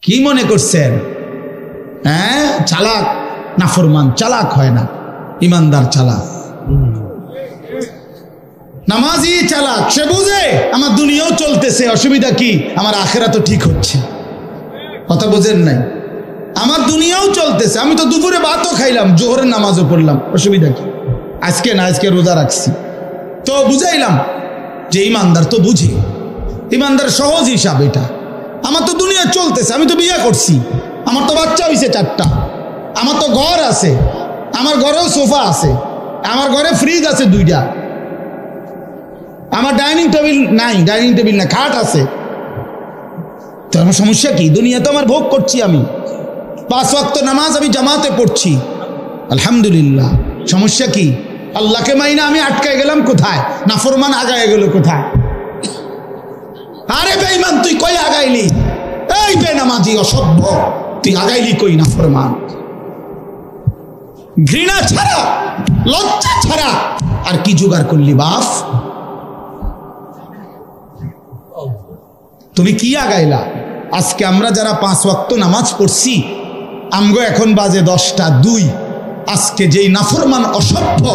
কি মনে করছেন? হ্যাঁ, চালাক নাফরমান চালাক হয় না, ইমানদার চালাক। নামাজি চালাক, সে বুঝে আমার দুনিয়াও চলতেছে, অসুবিধা কি, আমার আখেরা তো ঠিক হচ্ছে। কথা বোঝেন নাই? আমার দুনিয়াও চলতেছে, আমি তো দুপুরে ভাতও খাইলাম, জোহরের নামাজও পড়লাম, অসুবিধা কি? আজকে না, আজকে রোজা রাখছি, তো বুঝাইলাম যে ইমানদার তো বুঝে, ইমানদার সহজ হিসাব এটা। আমার তো দুনিয়া চলতেছে, আমি তো বিয়ে করছি, আমার তো বাচ্চা হয়েছে 4টা, আমার তো ঘর আছে, আমার ঘরেও সোফা আছে, আমার ঘরে ফ্রিজ আছে 2টা, আমার ডাইনিং টেবিল নাই, ডাইনিং টেবিল না, খাট আছে। তো আমার সমস্যা কি? দুনিয়া তো আমার ভোগ করছি, আমি 5 ওয়াক্ত নামাজ আমি জামাতে পড়ছি, আলহামদুলিল্লাহ। সমস্যা কি? আল্লাহকে মাইনা আমি আটকায় গেলাম কোথায়? নাফরমান আগায় গেল কোথায়? আরে বেঈমান, তুই কই আগাইলি? এই বেনামাজি অসভ্য, তুই আগাইলি কই? নাফরমান। ঘৃণা ছাড়া, লজ্জা ছাড়া আর কি জোগাড় করলি বাপ? তুমি কি আগাইলা? আজকে আমরা যারা 5 ওয়াক্ত নামাজ পড়ছি, আমগো এখন বাজে 10টা 2। আজকে যেই নাফরমান অসভ্য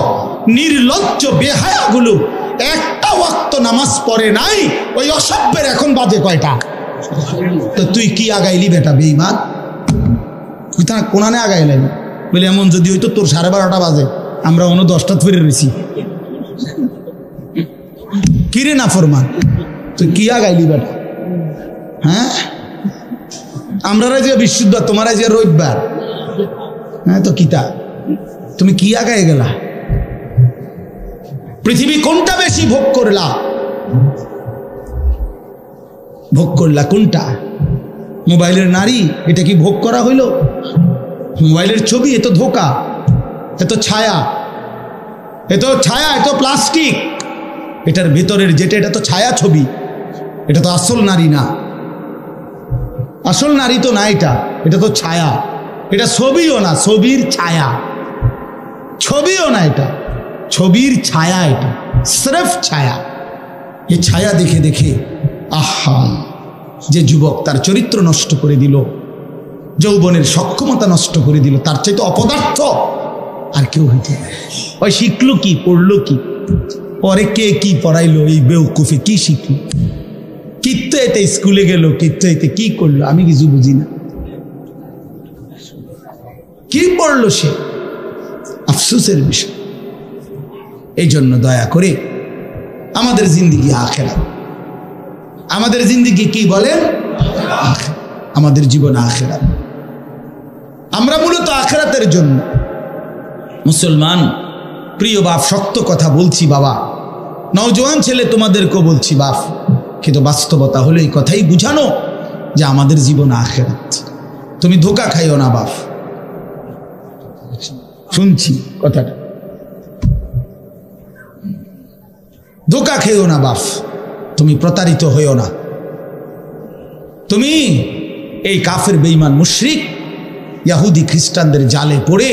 নির্লজ্জ বেহায়াগুলো একটা ওয়াক্ত নামাজ পড়ে নাই, ওই অসভ্যের এখন বাজে কয়টা? তো তুই কি আগাইলি বেটা বেঈমান? তুই তা কোনানে আগাইলেন বলে, এমন যদি হইতো তোর 12:30টা বাজে, আমরা অন্য 10টা ধরে রয়েছি। কিরে নাফরমান, তুই কি আগাইলি বেটা? হ্যাঁ, আমরা যে বৃহস্পতিবার, তোমার যে রবিবার, হ্যাঁ তো কিতা, তুমি কি আগায় গেলা? পৃথিবী কোনটা বেশি ভোগ করলা? ভোগ করলা কোনটা? মোবাইলের নারী, এটা কি ভোগ করা হইল? মোবাইলের ছবি, এ তো ধোকা, এ তো ছায়া, এ তো ছায়া, এ তো প্লাস্টিক, এটার ভেতরের যেটা, এটা তো ছায়া ছবি, এটা তো আসল নারী না। আসল নারী তো না, এটা তো ছায়া, এটা ছবিও না, ছবির ছায়া। ছবিও না, এটা ছবির ছায়া, এটা স্রেফ ছায়া। এই ছায়া দেখে দেখে আহা, যে যুবক তার চরিত্র নষ্ট করে দিল, যৌবনের সক্ষমতা নষ্ট করে দিল, তার চাইতে অপদার্থ আর কেউ হইতে পারে? ওই শিখলো কি, পড়লো কি, পরে কে কি পড়াইলো, এই বেউকুফে কি শিখলো, কিত্ত এতে স্কুলে গেল, কিত্ত এতে কি করলো, আমি কিছু বুঝি না। কি পড়লো সে? আফসোসের বিষয়। এই জন্য দয়া করে আমাদের জিন্দিগি আখেরাত, আমাদের জিন্দিগি কি বলেন? আমাদের জীবন আখেরাত। আমরা মূলত আখেরাতের জন্য মুসলমান। প্রিয় বাপ, শক্ত কথা বলছি বাবা, নওজোয়ান ছেলে তোমাদেরকেও বলছি বাপ, কিন্তু বাস্তবতা হলো এই কথাই বুঝানো যে আমাদের জীবন আখেরাত। তুমি ধোঁকা খাইও না বাপ, শুনছি কথাটা, ধোঁকা খেও না বাপ, তুমি প্রতারিত হইও না। তুমি এই কাফের বেঈমান মুশরিক ইহুদি খ্রিস্টানদের জালে পড়ে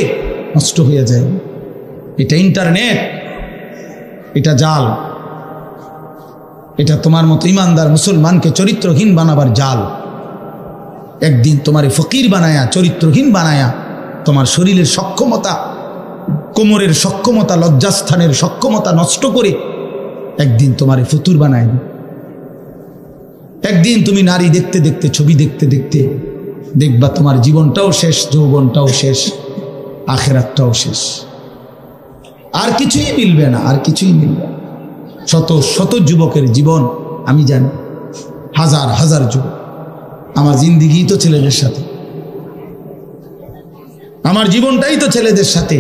নষ্ট হয়ে যায়। এটা ইন্টারনেট, এটা জাল, এটা তোমার মতো ইমানদার মুসলমানকে চরিত্রহীন বানাবার জাল। একদিন তোমারে ফকির বানায়া, চরিত্রহীন বানায়া, তোমার শরীরের সক্ষমতা, কোমরের সক্ষমতা, লজ্জাস্থানের সক্ষমতা নষ্ট করে একদিন তোমারে ফতুর বানায়। একদিন তুমি নারী দেখতে দেখতে, ছবি দেখতে দেখতে দেখবা তোমার জীবনটাও শেষ, যৌবনটাও শেষ, আখেরাতটাও শেষ, আর কিছুই মিলবে না, আর কিছুই মিলবে না। শত শত যুবকের জীবন আমি জানি, হাজার হাজার যুবক। আমার জিন্দিগি তো ছেলেদের সাথে, আমার জীবনটাই তো ছেলেদের সাথে।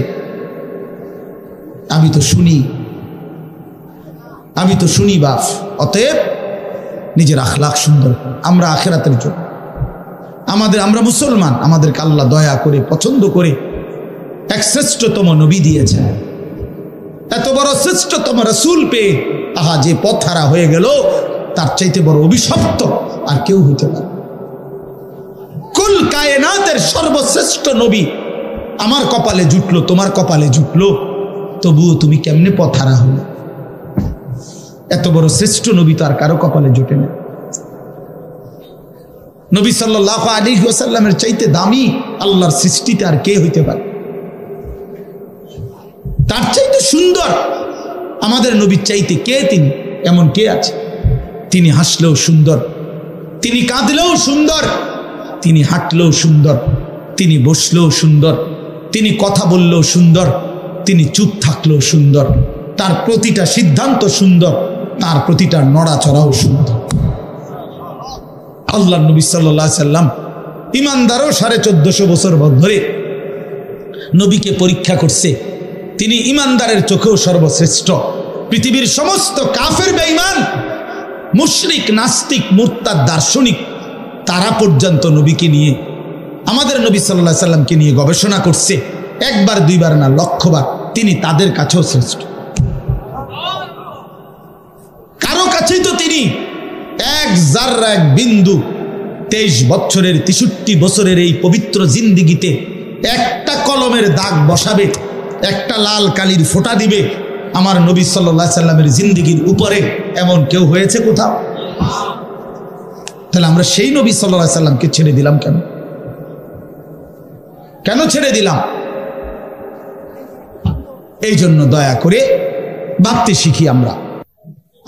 আমি তো শুনি বাপ। অতএব নিজের আখলাক সুন্দর, আমরা আখেরাতের জন্য, আমরা মুসলমান, আমাদেরকে আল্লাহ দয়া করে পছন্দ করে এক শ্রেষ্ঠতম নবী দিয়েছেন, এত বড় শ্রেষ্ঠতম রাসূল পেয়ে আহা যে পথ হারা হয়ে গেল, তার চাইতে বড় অভিশপ্ত আর কেউ হতে পারে। কুল কায়নাতের সর্বশ্রেষ্ঠ নবী আমার কপালে জুটলো, তোমার কপালে জুটলো, তবুও তুমি কেমনে পথ হারা হলে? এত বড় শ্রেষ্ঠ নবী তো আর কারো কপালে জুটে না। নবী সাল্লাল্লাহু আলাইহি ওয়াসাল্লামের চাইতে দামি আল্লাহর সৃষ্টিতে আর কে হইতে পারে? তার চাইতে সুন্দর আমাদের নবীর চাইতে কে তিনি? এমন কে আছে? তিনি হাসলেও সুন্দর, তিনি কাঁদলেও সুন্দর, তিনি হাঁটলেও সুন্দর, তিনি বসলেও সুন্দর, তিনি কথা বললেও সুন্দর, তিনি চুপ থাকলেও সুন্দর, তার প্রতিটা সিদ্ধান্ত সুন্দর, তার প্রতিটা নড়াচড়াও সুন্দর। আল্লাহ নবী সাল্লাল্লাহু আলাইহি সাল্লাম ইমানদারও 1450 বছর ধরে নবীকে পরীক্ষা করছে। তিনি ইমানদারের চোখেও সর্বশ্রেষ্ঠ। পৃথিবীর সমস্ত কাফের বেঈমান, মুশরিক, নাস্তিক, মুরতাদ, দার্শনিক তারা পর্যন্ত নবীকে নিয়ে, আমাদের নবী সাল্লাল্লাহু আলাইহি সাল্লামকে নিয়ে গবেষণা করছে। একবার দুইবার না, লক্ষবার। তিনি তাদের কাছেও শ্রেষ্ঠ। কারো কাছেই তো তিনি এক জাররা, এক বিন্দু 23 বছরের 63 বছরের এই পবিত্র জিন্দিগিতে একটা কলমের দাগ বসাবে, একটা লাল কালির ফোঁটা দিবে আমার নবী সাল্লাল্লাহু আলাইহি সাল্লামের জিন্দিগির উপরে, এমন কেউ হয়েছে কোথাও? তাহলে আমরা সেই নবী সাল্লাল্লাহু আলাইহি সাল্লামকে ছেড়ে দিলাম কেন? কেন ছেড়ে দিলাম? এই জন্য দয়া করে ভাবতে শিখি আমরা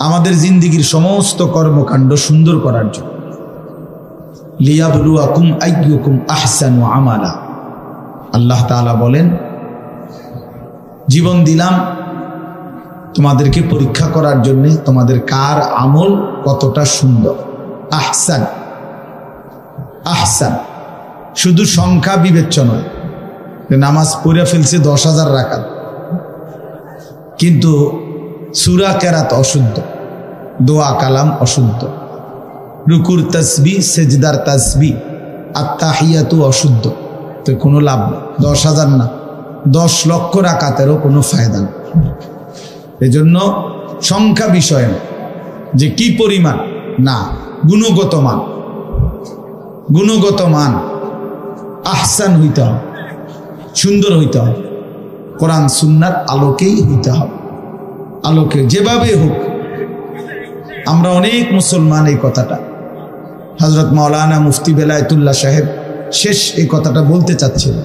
আমাদের জিন্দিগির সমস্ত কর্মকাণ্ড সুন্দর করার জন্য। লিয়াবলুয়াকুম আইয়ুকুম আহসানু আমালা। আল্লাহ তাআলা বলেন, জীবন দিলাম তোমাদেরকে পরীক্ষা করার জন্য, তোমাদের কার আমল কতটা সুন্দর। আহসান, আহসান শুধু সংখ্যা বিবেচ্য নয়। নামাজ পড়ে ফেলছে 10,000 রাকাত, কিন্তু সূরা কেরাত অশুদ্ধ, দোয়া কালাম অশুদ্ধ, রুকুর তাসবিহ, সেজদার তাসবিহ, আত্তাহিয়াতু অশুদ্ধ, তো কোনো লাভ নেই। 10,000 না, 10 লক্ষ রাকাতেরও কোনো ফায়দা নেই। এজন্য সংখ্যা বিষয় না, যে কি পরিমাণ, না, গুণগত মান। গুণগত মান, আহসান হইতে হবে, সুন্দর হইতে হবে, কোরআন সুন্নাহর আলোকেই হইতে হবে। আলোকে যেভাবে হোক। আমরা অনেক মুসলমান এই কথাটা, হযরত মাওলানা মুফতি বেলায়েতুল্লাহ সাহেব শেষ এই কথাটা বলতে চাচ্ছিল।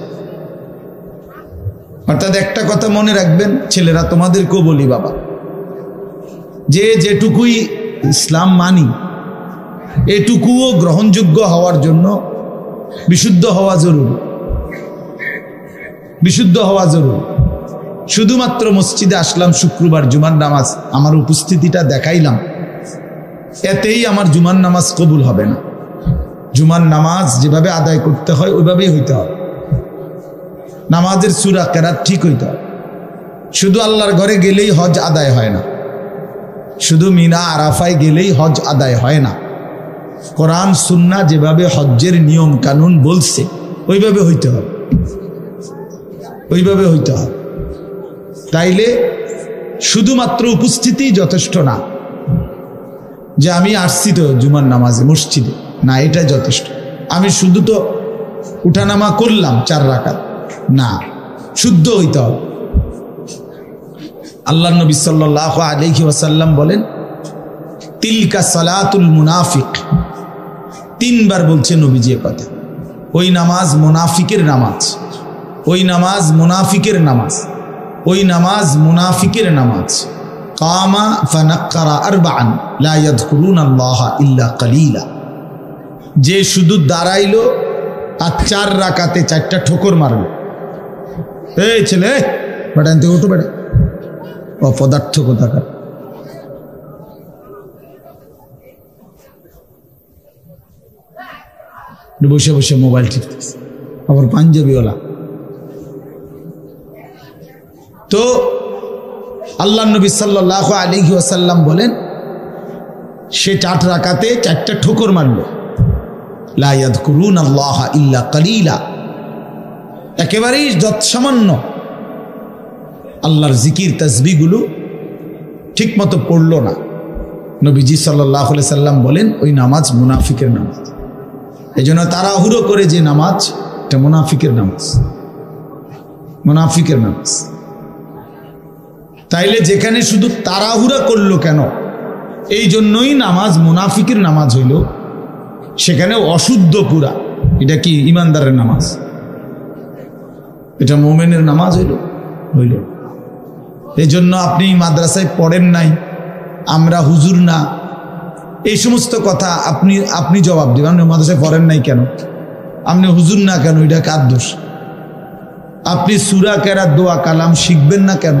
অর্থাৎ একটা কথা মনে রাখবেন ছেলেরা, তোমাদেরকেও বলি বাবা, যে যেটুকুই ইসলাম মানি এটুকুও গ্রহণযোগ্য হওয়ার জন্য বিশুদ্ধ হওয়া জরুরি। বিশুদ্ধ হওয়া জরুরি। শুধুমাত্র মসজিদে আসলাম শুক্রবার জুমার নামাজ, আমার উপস্থিতিটা দেখাইলাম, এতেই আমার জুমার নামাজ কবুল হবে না। জুমার নামাজ যেভাবে আদায় করতে হয় ওইভাবেই হইতে হবে। নামাজের সূরা কেরাত ঠিক হইতে হবে। শুধু আল্লাহর ঘরে গেলেই হজ আদায় হয় না, শুধু মিনা আরাফায় গেলেই হজ আদায় হয় না। কোরআন সুন্নাহ যেভাবে হজ্জের নিয়ম কানুন বলছে ওইভাবে হইতে হবে, ওইভাবে হইতে হবে। তাইলে শুধুমাত্র উপস্থিতি যথেষ্ট না, যে আমি আসছি তো জুমার নামাজে মসজিদে, না, এটা যথেষ্ট। আমি শুধু তো উঠানামা করলাম 4 রাকাত, না, শুদ্ধ হইতে হবে। আল্লাহ নবী সাল্লাল্লাহু আলাইহি ওয়াসাল্লাম বলেন, তিলকা সালাতুল মুনাফিক। 3 বার বলছে নবীজি কথা। ওই নামাজ মুনাফিকের নামাজ, ওই নামাজ মুনাফিকের নামাজ, ওই নামাজ মুনাফিকের নামাজ। কামা ফানাক্কারা আরবাআন লা ইয়াযকুরুনাল্লাহা ইল্লা কালিলা। যে শুধু দাঁড়াইলো আর 4 রাকাতে 4টা ঠোকর মারলো। এই ছেলে, বেটা আনতে ওঠো, বেটা অপদার্থ কোথাকার। বসে বসে মোবাইল টিপতেছে, আবার পাঞ্জাবিওয়ালা। তো আল্লাহ নবী সাল্লাল্লাহু আলাইহি ওয়াসাল্লাম বলেন, সে 4 রাকাতে 4টা ঠোকর মারল। লা ইয়াযকুরুনাল্লাহা ইল্লা কালিলা। একেবারেই যৎসামান্য আল্লাহর জিকির তাসবিহগুলো ঠিক মতো পড়ল না। নবীজি সাল্লাল্লাহু আলাইহি সাল্লাম বলেন, ওই নামাজ মুনাফিকের নামাজ। এই জন্য তাড়াহুড়ো করে যে নামাজ, এটা মুনাফিকের নামাজ, মুনাফিকের নামাজ। তাইলে যেখানে শুধু তাড়াহুড়া করলো কেন, এই জন্যই নামাজ মুনাফিকের নামাজ হইল। সেখানে অশুদ্ধ পুরা, এটা কি ইমানদারের নামাজ? এটা মোমেনের নামাজ হইল? এই জন্য আপনি মাদ্রাসায় পড়েন নাই, আমরা হুজুর না, এই সমস্ত কথা আপনি জবাব দেবেন। আপনি মাদ্রাসায় পড়েন নাই কেন? আপনি হুজুর না কেন? এটা কার দোষ? আপনি সূরা কেরাত দোয়া কালাম শিখবেন না কেন?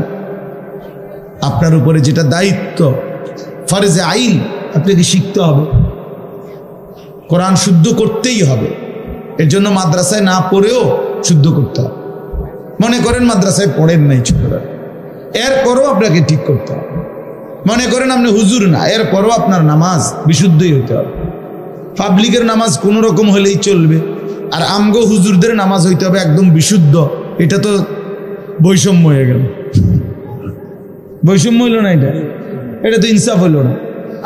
আপনার উপরে যেটা দায়িত্ব, ফরজে আইন, আপনাকে শিখতে হবে। কোরআন শুদ্ধ করতেই হবে। এর জন্য মাদ্রাসায় না পড়েও শুদ্ধ করতে হবে। মনে করেন মাদ্রাসায় পড়েন নাই ছোটরা, এরপরও আপনাকে ঠিক করতে হবে। মনে করেন আপনি হুজুর না, এরপরও আপনার নামাজ বিশুদ্ধই হতে হবে। পাবলিকের নামাজ কোনো রকম হলেই চলবে, আর আমগো হুজুরদের নামাজ হইতে হবে একদম বিশুদ্ধ। এটা তো বৈষম্য হয়ে গেল। বৈষম্য হইল না, এটা তো ইনসাফ হইল না।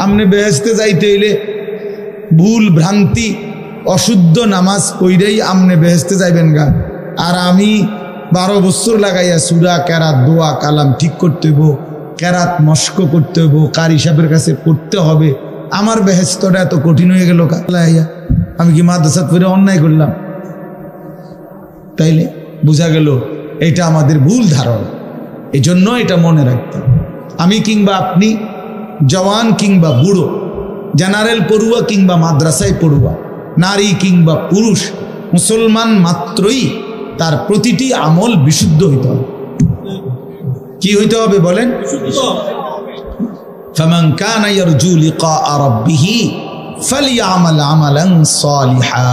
আপনি বেহেশতে যাইতে হইলে ভুল ভ্রান্তি অশুদ্ধ নামাজ পইরেই আপনি বেহেশতে যাইবেন গা, আর আমি 12 বছর লাগাইয়া সূরা কেরাত দোয়া কালাম ঠিক করতে হইব, কেরাত মস্ক করতে হইব, কারি সাহেবের কাছে পড়তে হবে। আমার বেহেশতটা এত কঠিন হয়ে গেল কালাইয়া, আমি কি মাদ্রাসা পড়ে অন্যায় করলাম? তাইলে বোঝা গেল এটা আমাদের ভুল ধারণা। এই জন্য এটা মনে রাখতাম, আমি কিংবা আপনি, জওয়ান কিংবা বুড়ো, জেনারেল পড়ুয়া কিংবা মাদ্রাসায় পড়ুয়া, নারী কিংবা পুরুষ, মুসলমান মাত্রই তার প্রতিটি আমল বিশুদ্ধ হইতে হবে। কি হইতে হবে বলেন? ফামান কানা ইয়ারজু লিকা রাব্বিহি ফালইআমাল আমালান সালিহা।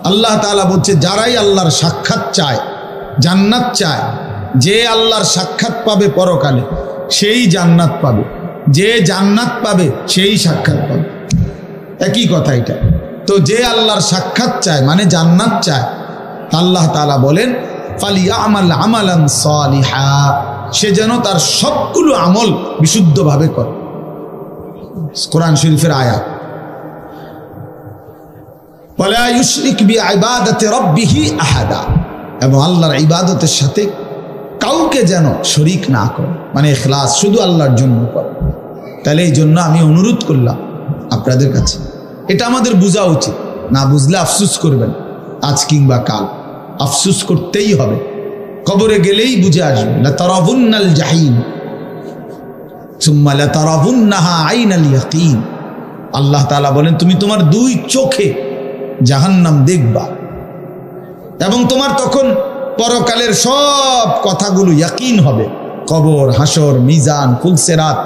আল্লাহ তাআলা বলছে, যারাই আল্লাহর সাক্ষাৎ চায়, জান্নাত চায়, যে আল্লাহর সাক্ষাৎ পাবে পরকালে সেই জান্নাত পাবে, যে জান্নাত পাবে সেই সাক্ষাৎ পাবে। একই কথা এটা তো। যে আল্লাহর সাক্ষাৎ চায় মানে জান্নাত চায়, আল্লাহ তাআলা বলেন ফালিয়ামাল আমালান সালিহা, সে যেন তার সবগুলো আমল বিশুদ্ধভাবে করে। কোরআন শরীফের আয়াত। ওয়ালা ইউশরিক বিইবাদাতি রাব্বিহি আহাদা, এবং আল্লাহর ইবাদতের সাথে কাউকে যেন শরীক না করে, মানে ইখলাস, শুধু আল্লাহর জন্য করে। তাহলে এই জন্য আমি অনুরোধ করলাম আপনাদের কাছে, এটা আমাদের বোঝা উচিত। না বুঝলে আফসোস করবেন, আজ কিংবা কাল আফসোস করতেই হবে। কবরে গেলেই বুঝে আসবে। লাতারাবুন্নাল জাহিম সুম্মা লাতারাবুন্নাহা আইনাল ইয়াকিন। আল্লাহ তাআলা বলেন, তুমি তোমার 2 চোখে জাহান্নাম দেখবা, এবং তোমার তখন পরকালের সব কথাগুলো ইয়াকিন হবে, কবর, হাসর, মিজান, ফুলসিরাত।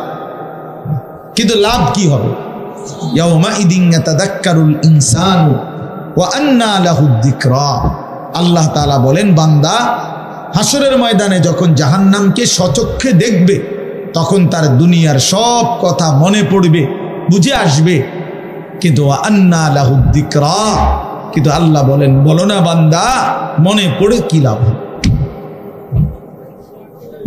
কিন্তু লাভ কি হবে? ইয়াউমা ইদিন ইয়াতাযাক্কারুল ইনসানু ওয়া আন্না লাহুদ যিকরা। আল্লাহ তাআলা বলেন, বান্দা হাসরের ময়দানে যখন জাহান্নামকে সচক্ষে দেখবে, তখন তার দুনিয়ার সব কথা মনে পড়বে, বুঝে আসবে। কিন্তু ওয়া আন্না লাহুদ যিকরা, কিন্তু আল্লাহ বলেন, বলো না বান্দা, মনে পড়ে কি লাভ?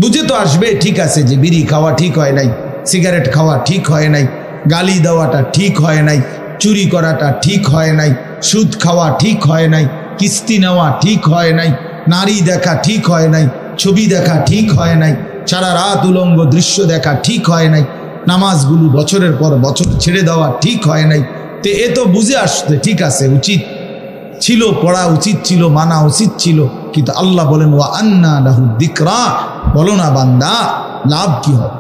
বুঝে তো আসবে, ঠিক আছে, যে বিড়ি খাওয়া ঠিক হয় নাই, সিগারেট খাওয়া ঠিক হয় নাই, গালি দেওয়াটা ঠিক হয় নাই, চুরি করাটা ঠিক হয় নাই, সুদ খাওয়া ঠিক হয় নাই, কিস্তি নেওয়া ঠিক হয় নাই, নারী দেখা ঠিক হয় নাই, ছবি দেখা ঠিক হয় নাই, সারা রাত উলঙ্গ দৃশ্য দেখা ঠিক হয় নাই, নামাজগুলো বছরের পর বছর ছেড়ে দেওয়া ঠিক হয় নাই। তো এ তো বুঝে আসতে ঠিক আছে, উচিত ছিল, পড়া উচিত ছিল, মানা উচিত ছিল। কিন্তু আল্লাহ বলেন, ওয়া আন্না লাহুদ যিকরা, বলো না বান্দা, লাভ কি হবে?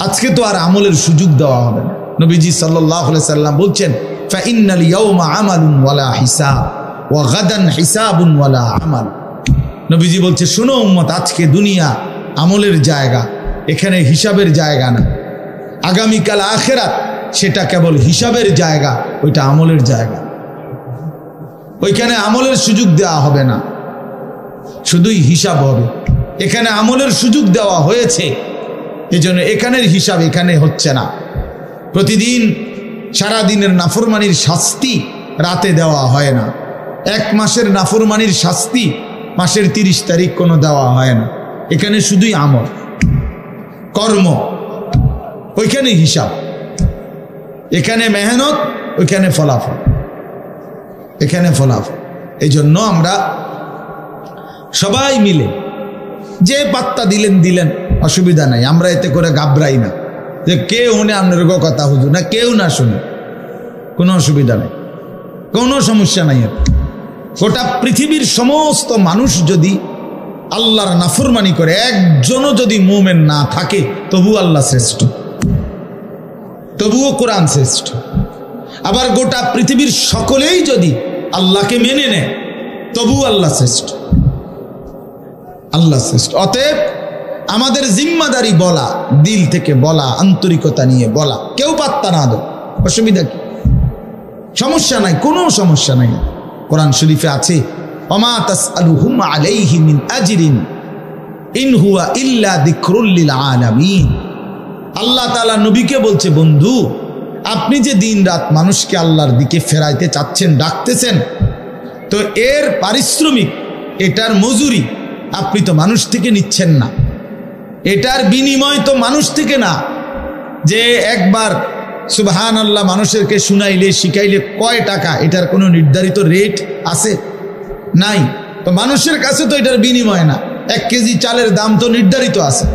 আজকে তো আর আমলের সুযোগ দেওয়া হবে না। নবীজি সাল্লাল্লাহু আলাইহি সাল্লাম বলছেন, ফাইন্নাল ইয়াউমা আমালুন ওয়ালা হিসাব ওয়া গাদান হিসাবুন ওয়ালা আমাল। নবীজি বলছে, শোনো উম্মত, আজকে দুনিয়া আমলের জায়গা, এখানে হিসাবের জায়গা না। আগামীকাল আখিরাত, সেটা কেবল হিসাবের জায়গা, ওইটা আমলের জায়গা। ওইখানে আমলের সুযোগ দেওয়া হবে না, শুধুই হিসাব হবে। এখানে আমলের সুযোগ দেওয়া হয়েছে, এজন্য এখানের হিসাব এখানে হচ্ছে না। প্রতিদিন সারা দিনের নাফরমানির শাস্তি রাতে দেওয়া হয় না। 1 মাসের নাফরমানির শাস্তি মাসের 30 তারিখ কোনো দেওয়া হয় না। এখানে শুধুই আমল, কর্ম, ওইখানে হিসাব। এখানে মেহনত, ওইখানে ফলাফল, এখানে ফলাফল। এই জন্য আমরা সবাই মিলে যে পাত্তা দিলেন, অসুবিধা নাই, আমরা এতে করে ঘাবড়াই না যে কে শুনে আপনার কথা হুজুর, না কেউ না শুনে। কোনো অসুবিধা নেই, কোনো সমস্যা নাই। গোটা পৃথিবীর সমস্ত মানুষ যদি আল্লাহর নাফরমানি করে, একজনও যদি মুমিন না থাকে, তবু আল্লাহ শ্রেষ্ঠ, তবুও কোরআন শ্রেষ্ঠ। আবার গোটা পৃথিবীর সকলেই যদি আল্লাহকে মেনে নেয়, তবু আল্লাহ শ্রেষ্ঠ, আল্লাহ শ্রেষ্ঠ। অতএব আমাদের জিম্মাদারি বলা, দিল থেকে বলা, আন্তরিকতা নিয়ে বলা, কেউ পাত্তা না দেয়, অসুবিধা কি? সমস্যা নাই, কোনো সমস্যা নাই। কোরআন শরীফে আছে, ওমা তাসআলুহুম আলাইহি মিন আজরিন ইন হুয়া ইল্লা যিকরুল লিল আলামিন। আল্লাহ তাআলা নবীকে বলছে, বন্ধু আপনি যে দিন রাত মানুষকে আল্লাহর দিকে ফেরাইতে চাচ্ছেন, ডাকতেছেন, তো এর পারিশ্রমিক, এটার মজুরি আপনি তো মানুষ থেকে নিচ্ছেন না, এটার বিনিময় তো মানুষ থেকে না। যে একবার সুবহানাল্লাহ মানুষেরকে শুনাইলে, শিখাইলে কয় টাকা, এটার কোনো নির্ধারিত রেট আছে? নাই। তো মানুষের কাছে তো এটার বিনিময় না। 1 কেজি চালের দাম তো নির্ধারিত আছে,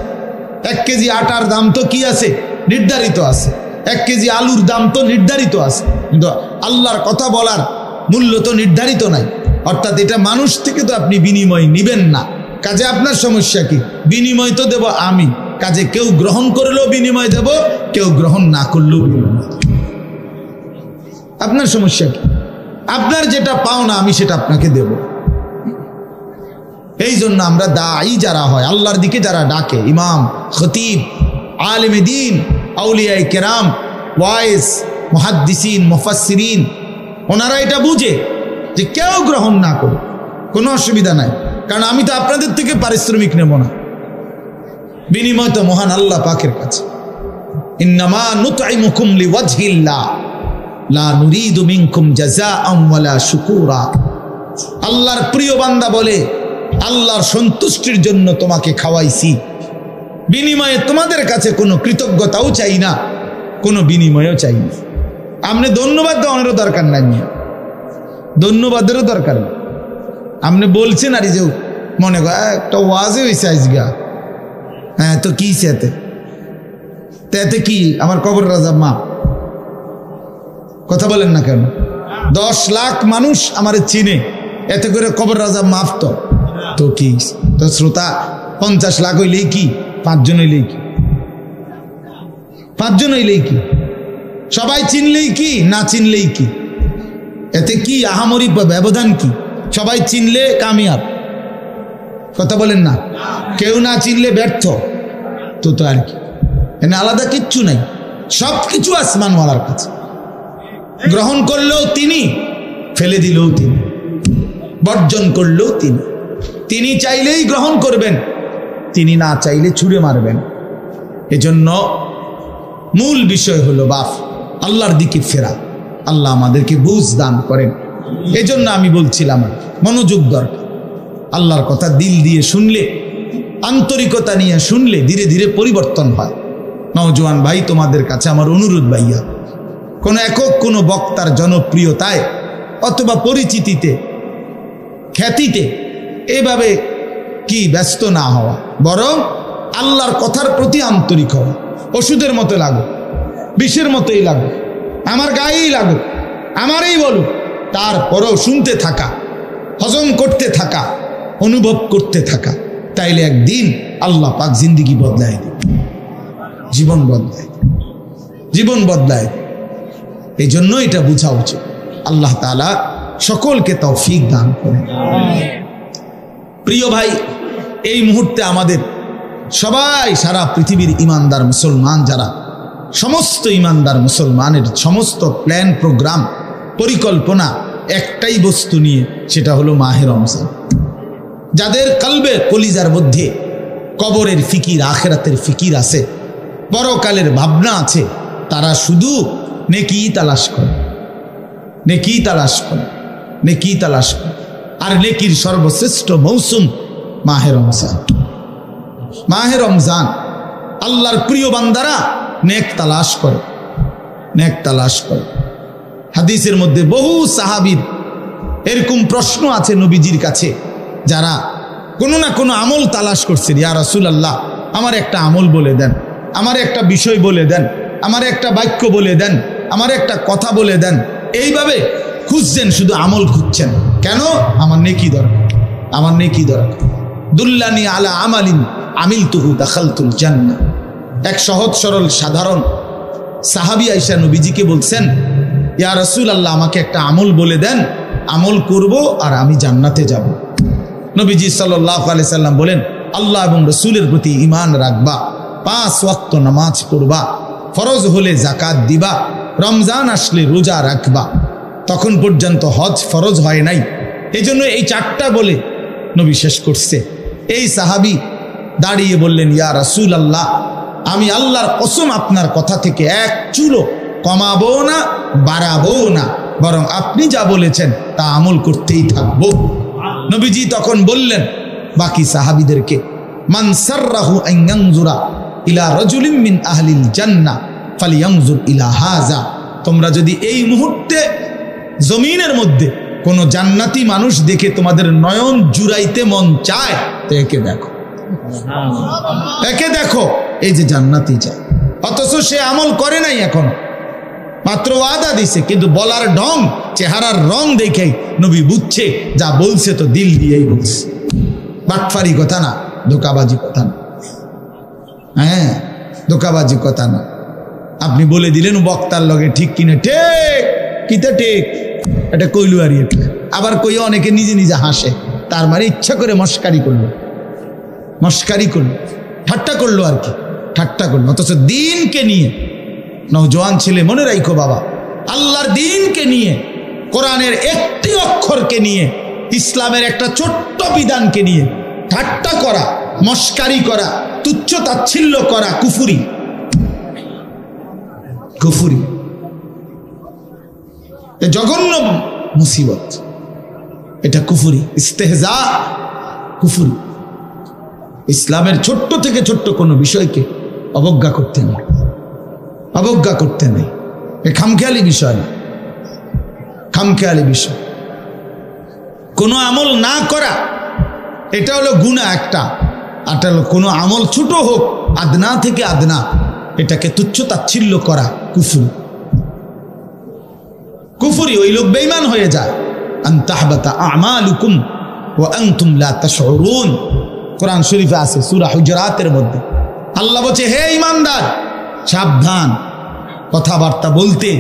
1 কেজি আটার দাম তো কি আছে? নির্ধারিত আছে। 1 কেজি আলুর দাম তো নির্ধারিত আছে, কিন্তু আল্লাহর কথা বলার মূল্য তো নির্ধারিত নাই। অর্থাৎ এটা মানুষ থেকে তো আপনি বিনিময় নিবেন না। কাজে আপনার সমস্যা কি? বিনিময় তো দেব আমি, কাজে কেউ গ্রহণ করলেও বিনিময় দেব, কেউ গ্রহণ না করলেও বিনিময় দেব। আপনার সমস্যা কি? আপনার যেটা পাও না, আমি সেটা আপনাকে দেব। এই জন্য আমরা দায়ী যারা হয়, আল্লাহর দিকে যারা ডাকে, ইমাম, খতিব, আলেমে দ্বীন, আউলিয়ায়ে কেরাম, ওয়াইজ, মুহাদ্দিসিন, মুফাসসিরিন, ওনারা এটা বুঝে যে কেউ গ্রহণ না করে কোনো অসুবিধা নাই, কারণ আমি তো আপনাদের থেকে পারিশ্রমিক নেব না, বিনিময় তো মহান আল্লাহ পাকের কাছে। ইন্নামা নুতঈমুকুম লিওয়াজহিল্লাহ লা নুরিদু মিনকুম জাযাআন ওয়ালা শুকুরা। আল্লাহর প্রিয় বান্দা বলে, আল্লাহর সন্তুষ্টির জন্য তোমাকে খাওয়াইছি, বিনিময়ে তোমাদের কাছে কোনো কৃতজ্ঞতাও চাই না, কোনো বিনিময়ও চাই না। আপনি ধন্যবাদ দেওয়ারও দরকার নাই, ধন্যবাদেরও দরকার নেই। আপনি বলছেন আর যে মনে কর একটা ওয়াজে হয়েছে আজগা, হ্যাঁ তো কি এতে কি আমার কবর রাজা মা, কথা বলেন না কেন? 10 লাখ মানুষ আমারে চিনে, এতে করে কবর রাজা মাফ তো কি? তো শ্রোতা 50 লাখ হইলেই কি? 5 জন হইলেই কি? 5 জন হইলেই কি? সবাই চিনলেই কি, না চিনলেই কি? এতে কি আহামরি ব্যবধান কি? সবাই চিনলে কামিয়াব, কথা বলেন না? কেউ না চিনলে ব্যর্থ, তো আর কি? এনে আলাদা কিচ্ছু নাই, সব কিছু আসমানওয়ালার কাছে। গ্রহণ করলেও তিনি, ফেলে দিলেও তিনি, বর্জন করলেও তিনি। তিনি চাইলেই গ্রহণ করবেন, তিনি না চাইলে ছুঁড়ে মারবেন। এজন্য মূল বিষয় হলো বাপ আল্লাহর দিকে ফেরা। আল্লাহ আমাদেরকে বুঝ দান করেন। এজন্য আমি বলছিলাম মনোযোগ দরকার। আল্লাহর কথা দিল দিয়ে শুনলে, আন্তরিকতা নিয়ে শুনলে ধীরে ধীরে পরিবর্তন হয়। নওজোয়ান ভাই, তোমাদের কাছে আমার অনুরোধ, ভাইয়া, কোনো একক কোনো বক্তার জনপ্রিয়তায় অথবা পরিচিতিতে, খ্যাতিতে এভাবে কি ব্যস্ত না হওয়া, বরং আল্লাহর কথার প্রতি আন্তরিক হওয়া। ওষুধের মতো লাগো, বিষের মতোই লাগো, আমার গায়েই লাগো, আমারই বলো, তারপরও শুনতে থাকা, হজম করতে থাকা, অনুভব করতে থাকা। তাইলে একদিন আল্লাহ পাক জিন্দিগি বদলায় দেবে, জীবন বদলায়, জীবন বদলায়। এই জন্য এটা বোঝা উচিত। আল্লাহ তাআলা সকলকে তৌফিক দান করেন। প্রিয় ভাই, এই মুহূর্তে আমাদের সবাই, সারা পৃথিবীর ইমানদার মুসলমান যারা, সমস্ত ইমানদার মুসলমানের সমস্ত প্ল্যান, প্রোগ্রাম, পরিকল্পনা একটাই বস্তু নিয়ে, সেটা হলো মাহে রমজান। যাদের কলবে, কলিজার মধ্যে কবরের ফিকির, আখিরাতের ফিকির আছে, পরকালের ভাবনা আছে, তারা শুধু নেকি তালাশ করে, নেকি তালাশ করে, নেকি তালাশ করে। আর নেকির সর্বশ্রেষ্ঠ মৌসুম মাহে রমজান। মাহে রমজান আল্লাহর প্রিয় বান্দারা নেক তালাশ করে, নেক তালাশ করে। হাদিসের মধ্যে বহু সাহাবীর এরকম প্রশ্ন আছে নবীজির কাছে, যারা কোনো না কোনো আমল তালাশ করছেন। ইয়া রাসূলুল্লাহ, আমার একটা আমল বলে দেন, আমার একটা বিষয় বলে দেন, আমার একটা বাক্য বলে দেন, আমার একটা কথা বলে দেন। এইভাবে খুঁজছেন, শুধু আমল খুঁজছেন। কেন? আমার নেকি দরকার, আমার নেকি দরকার। দুল্লানি আলা আমালিন আমিলতুহু দাখালতুল জান্নাহ। এক সহজ সরল সাধারণ সাহাবী আয়েশা নবীজিকে বলছেন, ইয়া রাসূলুল্লাহ, আমাকে একটা আমল বলে দেন, আমল করব আর আমি জান্নাতে যাব। নবীজি সাল্লাল্লাহু আলাইহি সাল্লাম বলেন, আল্লাহ এবং রসুলের প্রতি ঈমান রাখবা, 5 ওয়াক্ত নামাজ পড়বা, ফরজ হলে যাকাত দিবা, রমজান আসলে রোজা রাখবা। তখন পর্যন্ত হজ ফরজ হয় নাই, এই জন্য এই 4টা বলে নবী শেষ করছে। এই সাহাবী দাঁড়িয়ে বললেন, ইয়া রাসূলুল্লাহ, আমি আল্লাহর কসম আপনার কথা থেকে এক চুলও কমাবো না, বাড়াবো না, বরং আপনি যা বলেছেন তা আমল করতেই থাকবো। নবীজি তখন বললেন বাকি সাহাবীদেরকে, মান সাররাহু আন ইয়ানজুরা ইলা রাজুলিন মিন আহলিল জান্নাহ ফালিয়ানজুর ইলা হাযা। তোমরা যদি এই মুহূর্তে জমিনের মধ্যে কোনো জান্নাতি মানুষ দেখে তোমাদের নয়ন জুড়াইতে মন চায়, তো একে দেখো, একে দেখো, এই যে জান্নাতি চায়। অথচ সে আমল করে নাই, এখন মাত্র ওয়াদা দিছে, কিন্তু বলার ঢং, চেহারার রং দেখেই নবী বুঝছে যা বলছে তো দিল দিয়েই বলছে। বাটফারি কথা না, ধোকাবাজি কথা না, হ্যাঁ ধোকাবাজি কথা না। আপনি বলে দিলেন বক্তার লগে ঠিক কিনা, ঠিক কিতা ঠিক, এটা কইলু আর আবার কই অনেকে নিজে নিজে হাসে, তার মানে ইচ্ছা করে মস্কারি করলো, মস্কারি করলো, ঠাট্টা করলো আর কি, ঠাট্টা করলো। অথচ দিনকে নিয়ে, নওজোয়ান ছেলে মনে রাখো বাবা, আল্লাহর দিনকে নিয়ে, কোরআনের একটি অক্ষরকে নিয়ে, ইসলামের একটা ছোট্ট বিধানকে নিয়ে ঠাট্টা করা, মস্কারি করা, তুচ্ছ তাচ্ছিল্য করা কুফরি, কুফরি, জঘন্য মুসিবত, এটা কুফরি, ইস্তেহজা, কুফরি। ইসলামের ছোট্ট থেকে ছোট্ট কোনো বিষয়কে অবজ্ঞা করতে নেই, অবজ্ঞা করতে নেই। এ খামখেয়ালি বিষয় না, খামখেয়ালি বিষয়। কোনো আমল না করা এটা হলো গুনাহ একটা, আর হলো কোনো আমল ছোট হোক, আদনা থেকে আদনা, এটাকে তুচ্ছ তাচ্ছিল্য করা কুফরি, কুফরি। ওই লোক বেঈমান হয়ে যায়। আন তাহবাতা আমালুকুম ওয়া আনতুম লা তাশউরুন, কোরআন শরীফে আছে সূরা হুজুরাতের মধ্যে। আল্লাহ বলছে, হে ঈমানদার, সাবধান কথাবার্তা বলতে,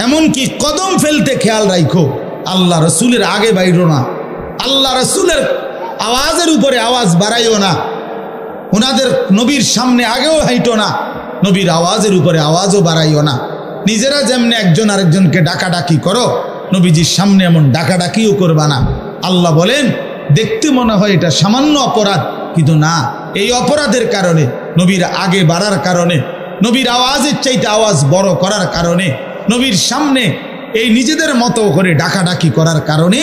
এমনকি কদম ফেলতে খেয়াল রাখো। আল্লাহ রসুলের আগে বাইরো না, আল্লাহ রসুলের আওয়াজের উপরে আওয়াজ বাড়াইও না, ওনাদের নবীর সামনে আগেও হাইটো না, নবীর আওয়াজের উপরে আওয়াজও বাড়াইও না। নিজেরা যেমনি একজন আরেকজনকে ডাকাডাকি করো, নবীজির সামনে এমন ডাকাডাকিও করবা না। আল্লাহ বলেন, দেখতে মনে হয় এটা সামান্য অপরাধ, কিন্তু না, এই অপরাধের কারণে, নবীর আগে বাড়ার কারণে, নবীর আওয়াজের চাইতে আওয়াজ বড় করার কারণে, নবীর সামনে এই নিজেদের মতো করে ডাকাডাকি করার কারণে,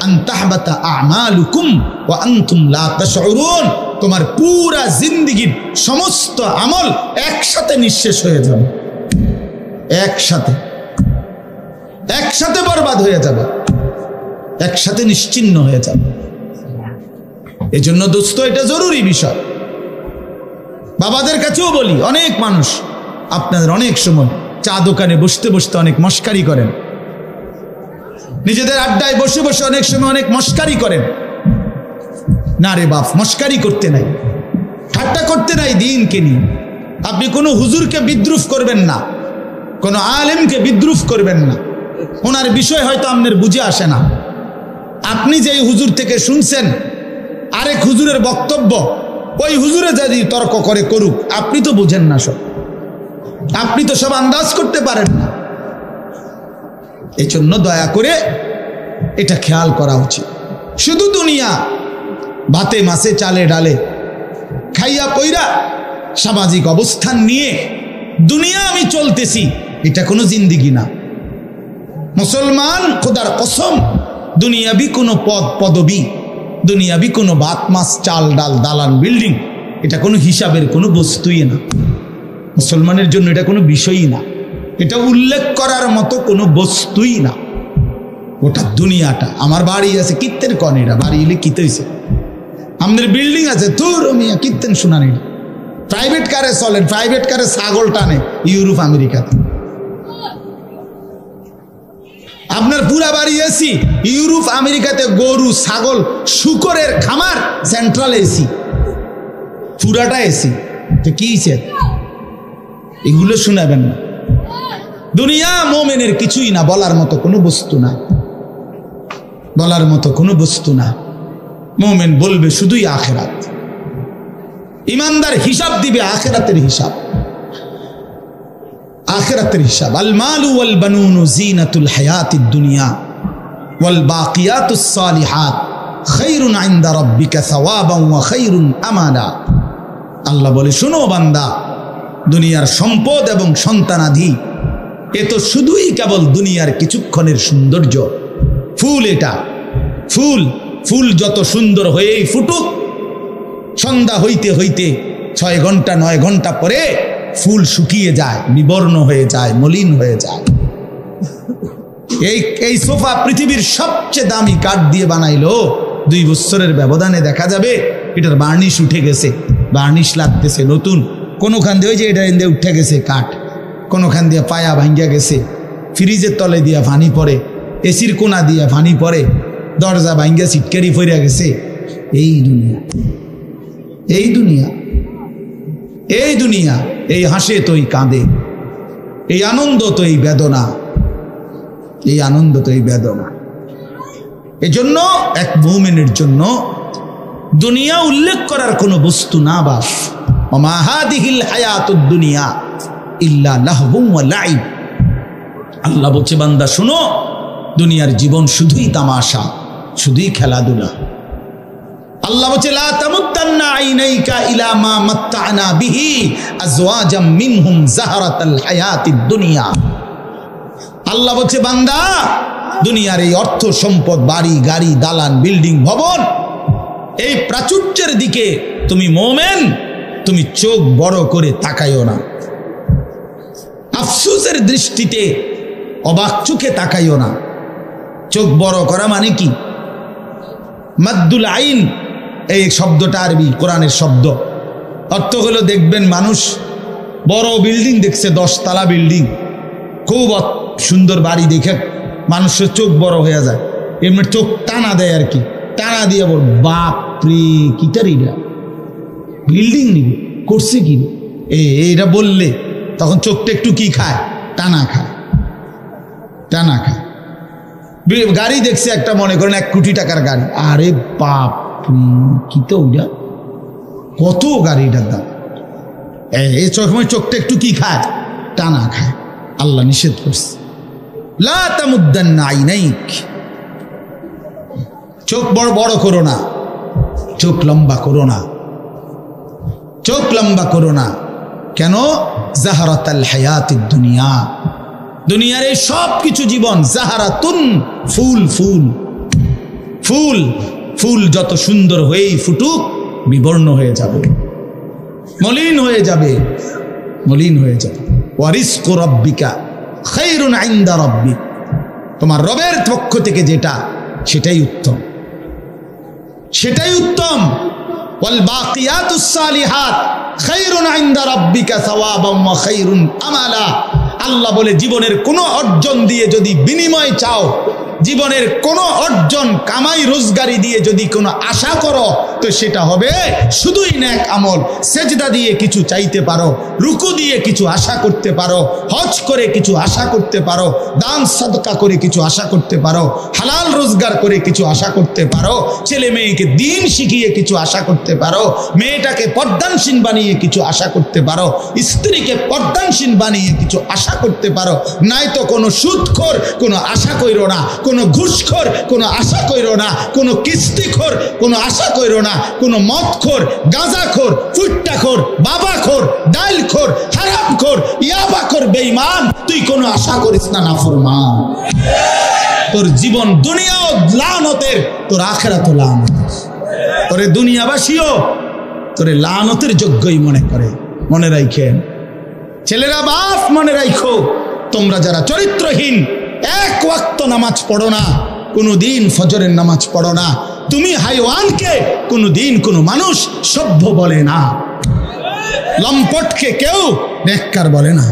আন তাহবাতা আমালুকুম ওয়া আনতুম লা তাশউরুন, তোমার পুরা জিন্দেগীর সমস্ত আমল একসাথে নিঃশেষ হয়ে যাবে, একসাথে, একসাথে বরবাদ হয়ে যাবে, একসাথে নিশ্চিহ্ন হয়ে যাবে। এই জন্য দোস্ত, এটা জরুরি বিষয়। বাবাদের কাছেও বলি, অনেক মানুষ আপনাদের অনেক সময় চা দোকানে বসতে বসতে অনেক মস্কারি করেন, নিজেদের আড্ডায় বসে বসে অনেক সময় অনেক মস্কারি করেন। না রে বাপ, মস্কারি করতে নাই, ঠাট্টা করতে নাই দিনকে নিয়ে। আপনি কোনো হুজুরকে বিদ্রুপ করবেন না, কোনো আলেমকে বিদ্রুপ করবেন না। ওনার বিষয় হয়তো আপনার বুঝে আসে না। আপনি যেই হুজুর থেকে শুনছেন আরেক হুজুরের বক্তব্য, ওই হুজুরে যদি তর্ক করে করুক, আপনি তো বুঝেন না সব, আপনি তো সব আন্দাজ করতে পারেন না। এই জন্য দয়া করে এটা খেয়াল করা উচিত। শুধু দুনিয়া, ভাতে মাছে চালে ডালে খাইয়া পইরা সামাজিক অবস্থান নিয়ে দুনিয়া আমি চলতেছি, এটা কোনো জিন্দিগি না। মুসলমান খোদার কসম, দুনিয়াবি কোনো পদ পদবি, দুনিয়াবি কোনো ভাত মাছ চাল ডাল দালান বিল্ডিং, এটা কোনো হিসাবের কোনো বস্তুই না। মুসলমানের জন্য এটা কোনো বিষয়ই না, এটা উল্লেখ করার মতো কোনো বস্তুই না। ওটা দুনিয়াটা, আমার বাড়ি আছে কীর্তেন কনে, এটা বাড়ি এলে কিতে হয়েছে, আমাদের বিল্ডিং আছে তোর মিয়া কীর্তেন শোনানি, প্রাইভেট কারে চলেন, প্রাইভেট কারে ছাগল টানে ইউরোপ আমেরিকাতে, আপনার পুরা বাড়ি এসি, ইউরোপ আমেরিকাতে গরু ছাগল শুকরের খামার, সেন্ট্রাল এসি, পুরাটা এসি। তো কি এগুলো শোনাবেন না। দুনিয়া মোমেনের কিছুই না, বলার মতো কোনো বস্তু না, বলার মতো কোনো বস্তু না। মোমেন বলবে শুধুই আখেরাত। ইমানদার হিসাব দিবে আখেরাতের হিসাব, আখেরাতের হিসাব। আল মালু ওয়াল বানুনু জিনাতুল হায়াতিদ দুনিয়া ওয়াল বাকিয়াতুস সালিহাত খায়রুন ইনদা রাব্বিকা সাওয়াবান ওয়া খায়রুন আমালা। আল্লাহ বলে, শোনো বান্দা, দুনিয়ার সম্পদ এবং সন্তানাদি এ তো শুধুই কেবল দুনিয়ার কিছুক্ষণের সৌন্দর্য। ফুল এটা, ফুল, ফুল যত সুন্দর হয়েই ফুটুক, সন্ধ্যা হইতে হইতে 6 ঘন্টা 9 ঘন্টা পরে ফুল শুকিয়ে যায়, বিবর্ণ হয়ে যায়, মলিন হয়ে যায়। এই সোফা পৃথিবীর সবচেয়ে দামি কাঠ দিয়ে বানাইলো, 2 বছরের ব্যবধানে দেখা যাবে এটার বার্নিশ উঠে গেছে, বার্নিশ লাগতেছে নতুন। কোনোখান দিয়ে ওই যে এটা এনে উঠে গেছে কাঠ, কোনোখান দিয়ে পায়া ভাঙ্গা গেছে, ফ্রিজের তলে দিয়া পানি পড়ে, এসির কোনা দিয়া পানি পড়ে, দরজা ভাঙ্গা সিটকারি ফইরা গেছে। এই দুনিয়া, এই দুনিয়া, এই দুনিয়া। এই হাসে তো এই কাঁদে, এই আনন্দ তো এই বেদনা, এই আনন্দ তো এই বেদনা। এজন্য এক মুমিনের জন্য দুনিয়া উল্লেখ করার কোনো বস্তু না। বাস ওমা হাদিহিল হায়াতুদ দুনিয়া ইল্লা লাহবুম ওয়া লাইব। আল্লাহ বলছে, বান্দা শুনো, দুনিয়ার জীবন শুধুই তামাশা, শুধুই খেলাধুলা। আল্লাহ বলছে, লা তামুত্তান্না আইনাইকা ইলা মা মাত্তা'না বিহি আজওয়াজাম মিনহুম যাহরাতাল হায়াতিদ দুনিয়া। আল্লাহ বলছে, বান্দা, দুনিয়ার এই অর্থ সম্পদ, বাড়ি গাড়ি, দালান, বিল্ডিং, ভবন, এই প্রাচুর্যের দিকে তুমি মোমেন, তুমি চোখ বড় করে তাকাইও না। আফসোসের দৃষ্টিতে অবাক চোখে তাকাইও না। চোখ বড় করা মানে কি? মাদ্দুল আইন, এই শব্দটা আরবি, কোরআনের শব্দ। অর্থ হলো, দেখবেন মানুষ বড় বিল্ডিং দেখছে, 10 তলা বিল্ডিং, খুব সুন্দর বাড়ি দেখে মানুষের চোখ বড় হয়ে যায়, এমনি চোখ টানা দেয় আর কি, টানা দিয়ে বল, বাপরে কিটারিটা বিল্ডিং নিবে করছে কি এইটা বললে তখন চোখটা একটু কি খায়, টানা খায়, টানা খায়। গাড়ি দেখছে একটা, মনে করেন 1 কোটি টাকার গাড়ি, আরে বাপ কি তো ওইটা, কত গাড়িটার দাম, এই সময় চোখটা একটু কি খায়, টানা খায়। আল্লাহ নিষেধ করছে, লা তামুদ্দান্না আইনাইক, চোখ বড় বড় করো না, চোখ লম্বা করো না, চোখ লম্বা করো না। কেন? জাহারাতাল হায়াতিদ দুনিয়া, দুনিয়ার এই সব কিছু জীবন, জাহারাতুন, ফুল, ফুল, ফুল, ফুল যত সুন্দর হয়েই ফুটুক, বিবর্ণ হয়ে যাবে, মলিন হয়ে যাবে, মলিন হয়ে যাবে। ওয়া রিজকু রাব্বিকা খায়রুন ইনদা রাব্বিক, তোমার রবের পক্ষ থেকে যেটা, সেটাই উত্তম, সেটাই উত্তম। ওয়াল বাকিয়াতুস সালিহাত খায়রুন ইনদা রাব্বিকা সাওয়াবান ওয়া খায়রুন আমালা। আল্লাহ বলে, জীবনের কোনো অর্জন দিয়ে যদি বিনিময় চাও, জীবনের কোনো অর্জন কামাই রোজগারি দিয়ে যদি কোনো আশা করো, তো সেটা হবে শুধুই নেক আমল। সেজদা দিয়ে কিছু চাইতে পারো, রুকু দিয়ে কিছু আশা করতে পারো, হজ করে কিছু আশা করতে পারো, দান সাদকা করে কিছু আশা করতে পারো, হালাল রোজগার করে কিছু আশা করতে পারো, ছেলে মেয়েকে দিন শিখিয়ে কিছু আশা করতে পারো, মেয়েটাকে পর্দানশীল বানিয়ে কিছু আশা করতে পারো, স্ত্রীকে পর্দানশীল বানিয়ে কিছু আশা করতে পারো। নাই তো কোনো সুদখোর কোনো আশা কইরো না, কোনো ঘুষখোর কোনো আশা কইরো না, কোনো কিস্তিখোর কোনো আশা কইরো না, কোনো মদখোর, গাঁজাখোর, ফুট্টাখোর, বাবাখোর, ডাইলখোর, হারামখোর, ইয়াবাখোর, বেঈমান, তুই কোনো আশা করিস না নাফরমান। তোর জীবন দুনিয়াও লানতের, তোর আখিরাতও লানত। তোরে দুনিয়াবাসীও তোরে লানতের যোগ্যই মনে করে। মনে রাখেন ছেলেরা, বাপ মনে রাখো, তোমরা যারা চরিত্রহীন, 1 ওয়াক্ত নামাজ পড়ো না, কোনোদিন ফজরের নামাজ পড়ো না, তুমি হাইওয়ানকে কোনোদিন কোনো মানুষ সভ্য বলে না, লম্পটকে কেউ নেককার বলে না,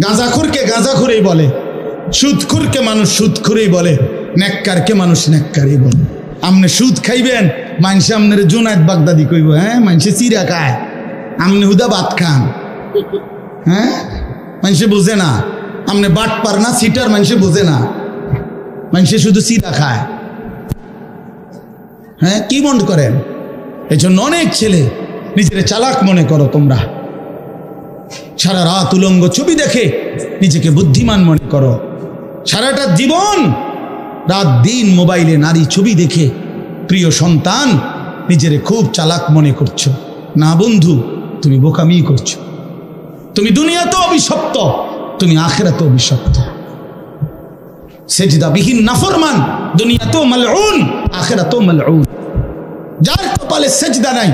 গাঁজাখুরকে গাঁজাখুরেই বলে, সুদখোরকে মানুষ সুদখোরই বলে, নেককারকে মানুষ নেককারই বলে। আপনি সুদ খাইবেন, মানুষে আপনার জুনায়েদ বাগদাদি কইব, হ্যাঁ মানুষে চিরা খায়, আপনি হুদা ভাত খান। হ্যাঁ, মানুষে বোঝে না আপনি বাট পার না সিটার, মানুষে বোঝে না, মানুষে শুধু চিরা খায়। হ্যাঁ, কি মনে করেন? এই জন্য অনেক ছেলে নিজের চালাক মনে করো তোমরা, সারা রাত উলঙ্গ ছবি দেখে নিজেকে বুদ্ধিমান মনে করো, সারাটা জীবন রাত দিন মোবাইলে নারী ছবি দেখে প্রিয় সন্তান নিজেরে খুব চালাক মনে করছো। না বন্ধু, তুমি বোকামি করছো। তুমি দুনিয়াতেও অভিশপ্ত, তুমি আখিরাতেও অভিশপ্ত। সেজদাবিহীন নাফরমান দুনিয়াতেও মালউন, আখিরাতেও মালউন। যার কপালে সেজদা নাই,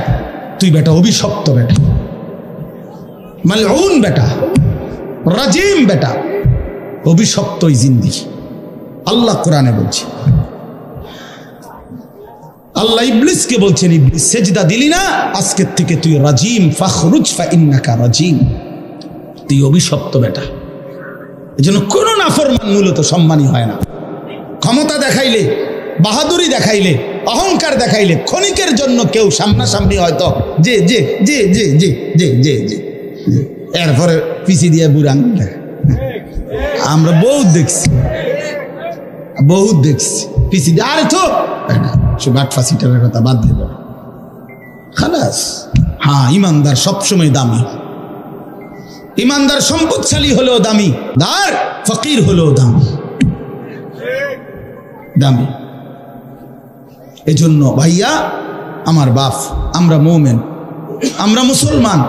তুই বেটা অভিশপ্ত, বেটা মালউন, বেটা রাজিম, বেটা অভিশপ্তই জিন্দেগি। আল্লাহ কোরআনে বলছে, আল্লাহ ইবলিসকে বলছেন, ইবলিস সেজদা দিলি না, আজকের থেকে তুই রাজিম, ফাখরুজ ফাইন্নাকা রাজিম, তুই অভিশপ্ত বেটা। এজন্য কোন নাফরমান মূলত সম্মানী হয় না। ক্ষমতা দেখাইলে, বাহাদুরি দেখাইলে, অহংকার দেখাইলে ক্ষণিকের জন্য কেউ সামনাসামনি হয়তো যে যে যে যে যে যে যে যে এরপরে পিছি দিয়ে বুড়ান। আমরা বহুত দেখছি, বহুত দেখছি পিছি দিয়ে, আরে তো বাটফাসিটার কথা বাদ দেব খালাস। হ্যাঁ, ইমানদার সবসময় দামি, ইমানদার সম্পদশালী হলেও দামি, দার ফকির হলেও দামি, দামি। এজন্য ভাইয়া আমার বাপ, আমরা মুমিন, আমরা মুসলমান,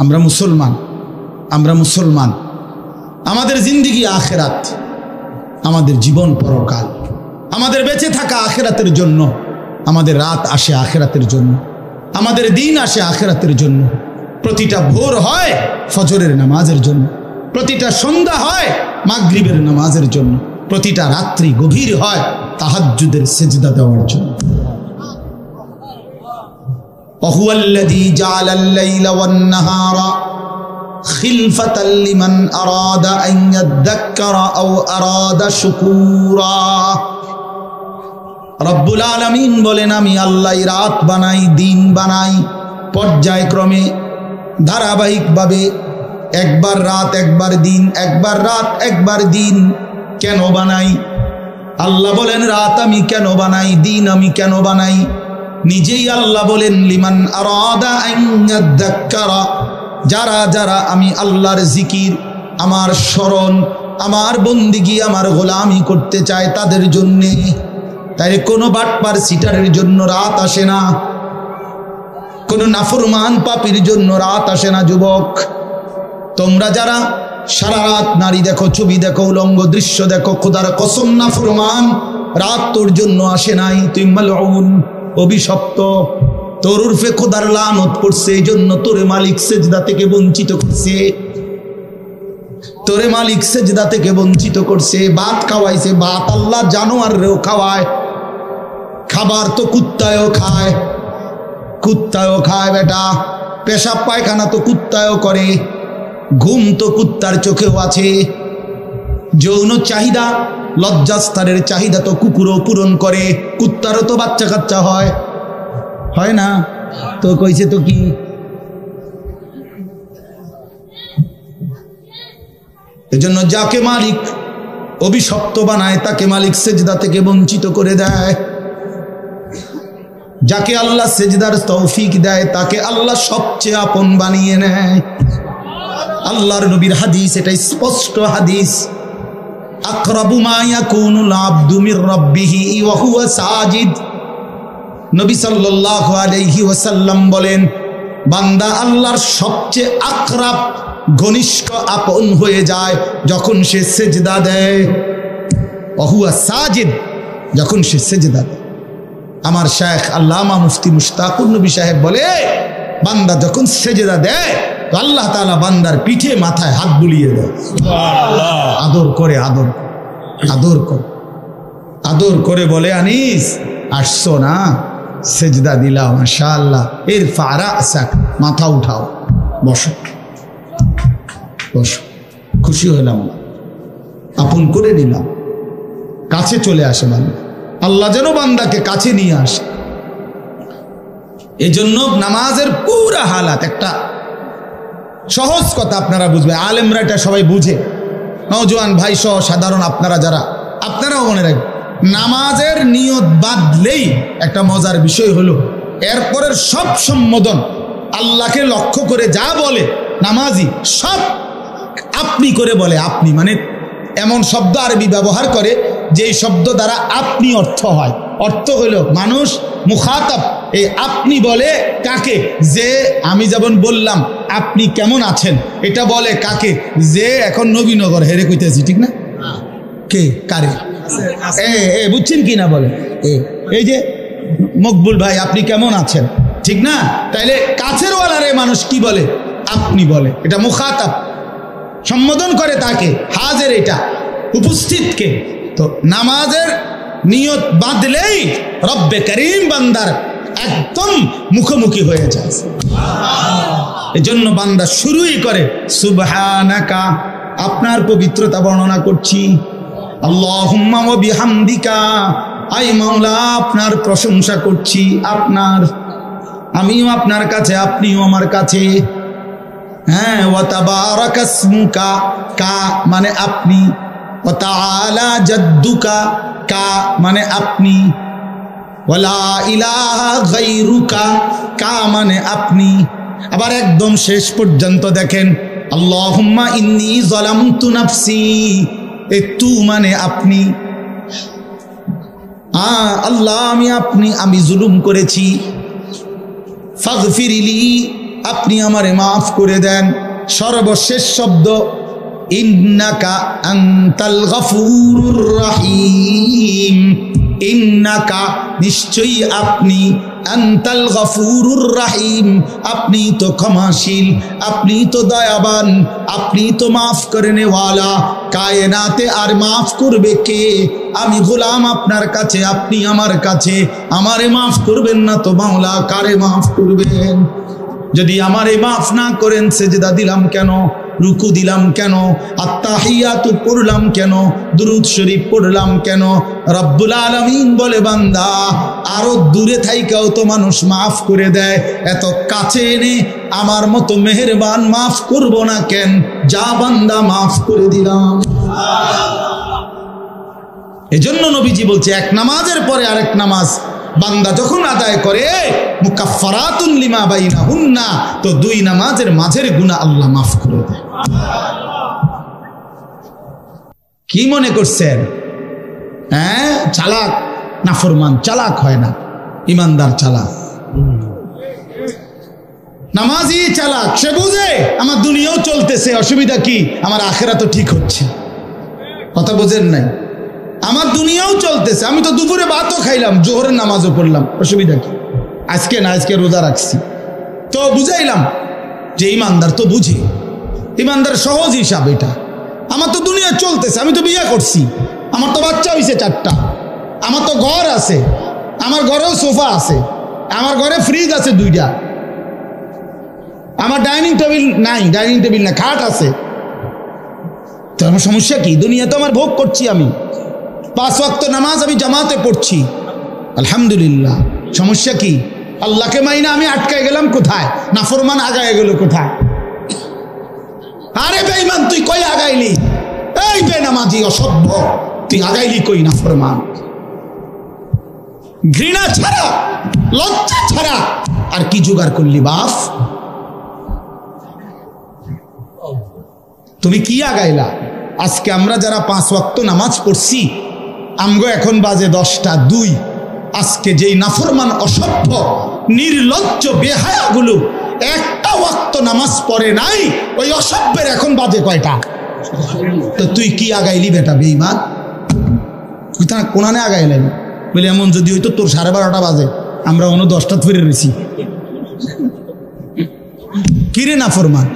আমরা মুসলমান, আমরা মুসলমান। আমাদের জিন্দেগি আখিরাত, আমাদের জীবন পরকাল, আমাদের বেঁচে থাকা আখিরাতের জন্য, আমাদের রাত আসে আখিরাতের জন্য, আমাদের দিন আসে আখিরাতের জন্য। প্রতিটা ভোর হয় ফজরের নামাজের জন্য, প্রতিটা সন্ধ্যা হয় মাগরিবের নামাজের জন্য, প্রতিটা রাত্রি গভীর হয় তাহাজ্জুদের সিজদা দেওয়ার জন্য। ওয়াহুয়াল্লাযী জাআলাল লাইলা ওয়ান নাহারা খিলফাতাল লিমান আরাদা আন ইয়াযাক্কারা আও আরাদা শুকুরা। রব্বুল আলামিন বলেন, আমি আল্লাহ রাত বানাই, দিন বানাই, পর্যায়ক্রমে ধারাবাহিকভাবে, একবার রাত একবার দিন, একবার রাত একবার দিন। কেন বানাই? আল্লাহ বলেন রাত আমি কেন বানাই, দিন আমি কেন বানাই? নিজেই আল্লাহ বলেন, লিমান আরাদা আন ইয়াযাক্কারা, যারা যারা আমি আল্লাহর জিকির, আমার স্মরণ, আমার বন্দিগি, আমার গোলামি করতে চায় তাদের জন্যে। তাই কোনো বাটপার সিটারের জন্য রাত আসে না, কোন নাফরমান পাপীর জন্য রাত আসে না। যুবক, তোমরা যারা সারা রাত নারী দেখো, ছবি দেখো, উলঙ্গ দৃশ্য দেখো, খোদার কসম নাফরমান, রাত তোর জন্য আসে নাই। তুই মালউন, অভিশপ্ত, তোর উর্ফে খোদার লানত পড়ছে। এই জন্য তোরে মালিক সেজদা থেকে বঞ্চিত করছে, তোরে মালিক সেজদা থেকে বঞ্চিত করছে। ভাত খাওয়াইছে, ভাত আল্লাহ জানোয়াররেও খাওয়ায়। খাবার তো কুত্তায়ও খায়, কুত্তায়ও খায় বেটা। পেশাব পায়খানা তো কুত্তায়ও করে, ঘুম তো কুত্তার চোখেও আছে। যৌন চাহিদা, লজ্জাস্থানের চাহিদা তো কুকুরও পূরণ করে, কুত্তারও তো বাচ্চা কাচ্চা হয়, হয় না? তো কইছে তো কি, এজন্য যাকে মালিক অভিশপ্ত বানায় তাকে মালিক সেজদা থেকে বঞ্চিত করে দেয়। যাকে আল্লাহ সেজদার তৌফিক দেয় তাকে আল্লাহ সবচেয়ে আপন বানিয়ে নেয়। আল্লাহর নবীর হাদিস, এটা স্পষ্ট হাদিস, আকরাবু মা ইয়াকুনুল আবদু মির রাব্বিহি ওয়া হুয়া সাজিদ। নবী সাল্লাল্লাহু আলাইহি ওয়াসাল্লাম বলেন, বান্দা আল্লাহর সবচেয়ে আকরাব, ঘনিষ্ঠ, আপন হয়ে যায় যখন সে সেজদা দেয়। ওয়া হুয়া সাজিদ, যখন সে সেজদা দেয়। আমার শায়েখ আল্লামা মুফতি মুশতাকুর নবী সাহেব বলে, বান্দা যখন সেজদা দেয় তো আল্লাহ তাআলা বান্দার পিঠে মাথায় হাত বুলিয়ে দেয়, সুবহানাল্লাহ, আদর করে, আদর আদর করে, আদর করে বলে, আনিস আসছো না, সেজদা দিলাম, মাশাআল্লাহ, ইরফা রাসাক, মাথা উঠাও, বসো বসো, খুশি হলাম। আপন করে নিলাম, কাছে চলে আসে বান্দা। আল্লাহ যেন বান্দাকে কাছে নিয়ে আসে। এই জন্য নামাজের পুরা হালাত, একটা সহজ কথা আপনারা বুঝবে, আলেমরা এটা সবাই বুঝে, নওজোয়ান ভাই সহ সাধারণ আপনারা যারা, আপনারাও মনে রাখবেন, নামাজের নিয়ত বাঁধলেই একটা মজার বিষয় হলো এরপরের সব সম্বোধন আল্লাহকে লক্ষ্য করে যা বলে নামাজি সব আপনি করে বলে। আপনি মানে এমন শব্দ আরবি ব্যবহার করে যেই শব্দ দ্বারা আপনি অর্থ হয়। অর্থ হইল মানুষ মুখাতাব, এই আপনি বলে কাকে? যে আমি যেমন বললাম আপনি কেমন আছেন, এটা বলে কাকে? যে এখন নবীনগর হেরে কইতেছি, ঠিক না? কে কারে বুঝছেন কি না বলে, এই যে মকবুল ভাই আপনি কেমন আছেন, ঠিক না? তাইলে কাছের ওয়ালারে মানুষ কি বলে? আপনি বলে। এটা মুখাতাব, সম্বোধন করে তাকে, হাজের, এটা উপস্থিতকে। তো নামাজের নিয়ত বাঁধলেই রব্বে করিম বান্দার একদম মুখোমুখি হয়ে যায়। এজন্য বান্দা শুরুই করে সুবহানাকা, আপনার পবিত্রতা বর্ণনা করছি, আল্লাহুম্মা ওয়া বিহামদিকা, আই মাওলা আপনার প্রশংসা করছি, আপনার, আমিও আপনার কাছে, আপনিও আমার কাছে। হ্যাঁ, ওয়া তাবারাকা ইসমুকা, কা মানে আপনি, ওয়া তাআলা জাদ্দুকা, কা মানে আপনি, ওয়ালা ইলাহা গায়রুকা, কা মানে আপনি। আবার একদম শেষ পর্যন্ত দেখেন আল্লাহুম্মা ইন্নী যালামতু নাফসি, এ তু মানে আপনি, আল্লাহ আমি জুলুম করেছি, ফাগফিরলি, আপনি আমারে মাফ করে দেন। সর্বশেষ শব্দ ইন্নাকা আনতাল গফুরুর রহিম, ইন্নাকা নিশ্চয়ই আপনি, আনতাল গফুরুর রহিম আপনি তো ক্ষমাশীল, আপনি তো দয়াবান, আপনি তো মাফ করে নেওয়ালা। কায়নাতে আর মাফ করবে কে? আমি গোলাম আপনার কাছে, আপনি আমার কাছে, আমারে মাফ করবেন না তো মাওলা কারে মাফ করবেন? যদি আমারে মাফ না করেন সেজদা দিলাম কেন, রুকু দিলাম কেন, আত্তাহিয়াতু পড়লাম কেন, দুরূদ শরীফ পড়লাম কেন? রব্বুল আলামিন বলে বান্দা আরো দূরে থাইকাও তো মানুষ মাফ করে দেয়, এত কাছে এনে আমার মতো মেহেরবান মাফ করব না কেন? যা বান্দা মাফ করে দিলাম। এজন্য নবীজি বলছে এক নামাজের পরে আরেক নামাজ বান্দা যখন আদায় করে মুকাফফারাতুন লিমা বাইনাহুন্না, তো দুই নামাজের মাঝের গুনাহ আল্লাহ মাফ করে দেয়। কি মনে করছেন? হ্যাঁ, চালাক নাফরমান চালাক হয় না, ইমানদার চালাক। নামাজি চালাক, সে বুঝে আমার দুনিয়াও চলতেছে, অসুবিধা কি? আমার আখিরাতও ঠিক হচ্ছে। কথা বোঝেন নাই? আমার দুনিয়াও চলতেছে, আমি তো দুপুরে ভাতও খাইলাম, জোহরের নামাজও পড়লাম, অসুবিধা কি? আজকে না, আজকে রোজা রাখছি। তো বুঝাইলাম যে ইমানদার তো বুঝে, ইমানদার সহজ হিসাব এটা। আমার তো দুনিয়া চলতেছে, আমি তো বিয়ে করছি, আমার তো বাচ্চা হয়েছে 4টা, আমার তো ঘর আছে, আমার ঘরেও সোফা আছে, আমার ঘরে ফ্রিজ আছে 2টা, আমার ডাইনিং টেবিল নাই, ডাইনিং টেবিল না, খাট আছে। তো আমার সমস্যা কি? দুনিয়া তো আমার ভোগ করছি, আমি 5 ওয়াক্ত নামাজ আমি জামাতে পড়ছি, আলহামদুলিল্লাহ। সমস্যা কি? আল্লাহকে মাইনা আমি আটকায় গেলাম কোথায়? নাফরমান আগায় গেল কোথায়? আরে বেঈমান তুই কই আগাইলি? এই বেনামাজি অসভ্য, তুই আগাইলি কই? নাফরমান। ঘৃণা ছাড়া, লজ্জা ছাড়া আর কি জোগাড় করলি বাপ? তুমি কি আগাইলা? আজকে আমরা যারা 5 ওয়াক্ত নামাজ পড়ছি, আমগো এখন বাজে 10টা 2। আজকে যেই নাফরমান অসভ্য নির্লজ্জ বেহায়াগুলো একটা ওয়াক্ত নামাজ পড়ে নাই, ওই অসভ্যের এখন বাজে কয়টা? তো তুই কি আগাইলি বেটা বেঈমান? কোনানে আগাইলেন বলে এমন যদি হইতো তোর 12:30 বাজে, আমরা অন্য 10টা ফিরে রয়েছি। কিরে নাফরমান,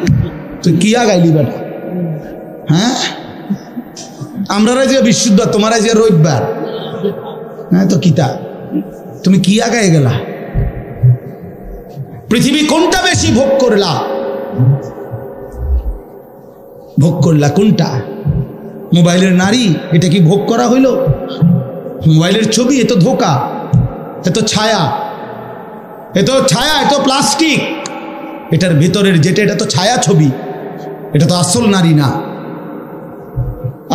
তুই কি আগাইলি বেটা? হ্যাঁ, আমরা যে বিশুদ্ধ, তোমার যে রবিবার, হ্যাঁ তো কিতা, তুমি কি আগায় গেলা? পৃথিবী কোনটা বেশি ভোগ করলা? ভোগ করলা কোনটা? মোবাইলের নারী, এটা কি ভোগ করা হইল? মোবাইলের ছবি, এ তো ধোঁকা, এ তো ছায়া, এ তো ছায়া, এ তো প্লাস্টিক। এটার ভেতরের যেটা, এটা তো ছায়া ছবি, এটা তো আসল নারী না।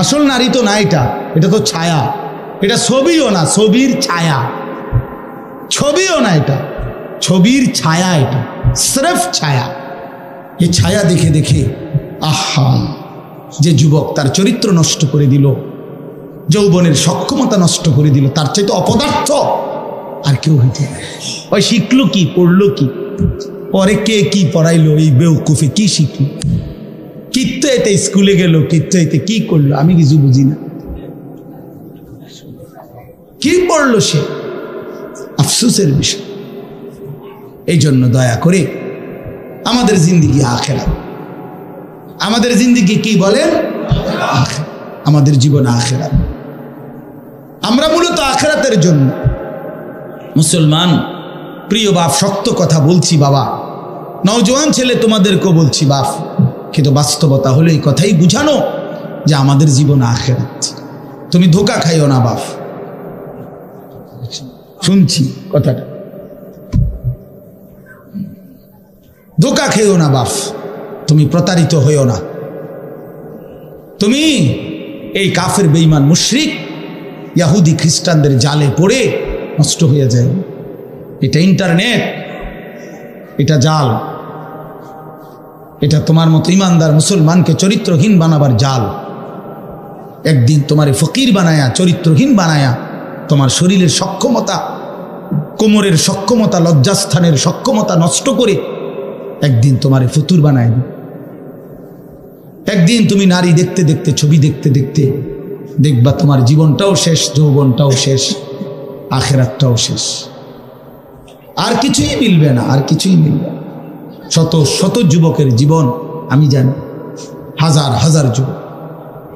আসল নারী তো না, এটা তো ছায়া। এটা ছবিও না, ছবির ছায়া। ছবিও না, এটা ছবির ছায়া, এটা স্রেফ ছায়া। এই ছায়া দেখে দেখে আহা, যে যুবক তার চরিত্র নষ্ট করে দিল, যৌবনের সক্ষমতা নষ্ট করে দিল, তার চাইতে অপদার্থ আর কেউ হইতে পারে। ওই শিখলো কি, পড়লো কি, পরে কে কি পড়াইলো, এই বেউকুফে কি শিখলো, কিত্তে এতে স্কুলে গেল, কিত্তে এতে কি করলো, আমি কিছু বুঝি না। কি পড়লো সে? আফসোসের বিষয়। এই জন্য দয়া করে আমাদের জিন্দিগি আখিরাত, আমাদের জিন্দিগি কি বলেন? আমাদের জীবন আখিরাত। আমরা মূলত আখিরাতের জন্য মুসলমান। প্রিয় বাপ, শক্ত কথা বলছি বাবা, নওজোয়ান ছেলে তোমাদেরকেও বলছি বাপ, কিন্তু বাস্তবতা হলো এই কথাই বুঝানো যে আমাদের জীবন আখিরাত। তুমি ধোঁকা খাইও না বাপ। শুনছি কথাটা, ধোঁকা খেও না বাপ, তুমি প্রতারিত হইও না। তুমি এই কাফের বেঈমান মুশরিক ইহুদি খ্রিস্টানদের জালে পড়ে নষ্ট হয়ে যায়। এটা ইন্টারনেট, এটা জাল, এটা তোমার মতো ইমানদার মুসলমানকে চরিত্রহীন বানাবার জাল। একদিন তোমার ফকির বানায়া, চরিত্রহীন বানায়া, তোমার শরীরের সক্ষমতা, কোমরের সক্ষমতা, লজ্জাস্থানের সক্ষমতা নষ্ট করে একদিন তোমার ফতুর বানায়। একদিন তুমি নারী দেখতে দেখতে, ছবি দেখতে দেখতে দেখবা তোমার জীবনটাও শেষ, যৌবনটাও শেষ, আখিরাতটাও শেষ। আর কিছুই মিলবে না, আর কিছুই মিলবে না। শত শত যুবকের জীবন আমি জানি, হাজার হাজার যুবক।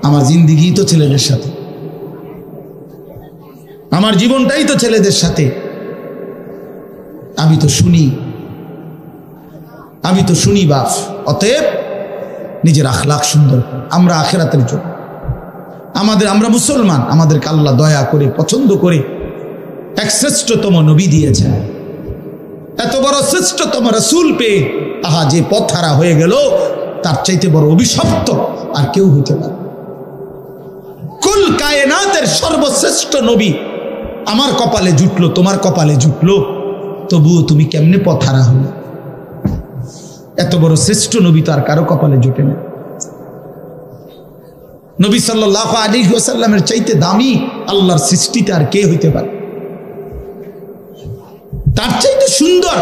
আমার জিন্দিগি তো ছেলেদের সাথে, আমার জীবনটাই তো ছেলেদের সাথে। আমি তো শুনি বাপ। অতএব নিজের আখলাক সুন্দর, আমরা আখিরাতের জন্য, আমরা মুসলমান, আমাদেরকে আল্লাহ দয়া করে, পছন্দ করে এক শ্রেষ্ঠতম নবী দিয়েছেন। এত বড় শ্রেষ্ঠতম রাসূল পেয়ে আহা, যে পথ হারা হয়ে গেল, তার চাইতে বড় অভিশপ্ত আর কেউ হইতে পারে। কুল কায়নাতের সর্বশ্রেষ্ঠ নবী আমার কপালে জুটলো, তোমার কপালে জুটলো, তবুও তুমি কেমনে পথ হারা হলো? এত বড় শ্রেষ্ঠ নবী তো আর কারো কপালে জুটে না। নবী সাল্লাল্লাহু আলাইহি ওয়াসাল্লামের চাইতে দামি আল্লাহর সৃষ্টিতে আর কে হইতে পারে? তার চাইতে সুন্দর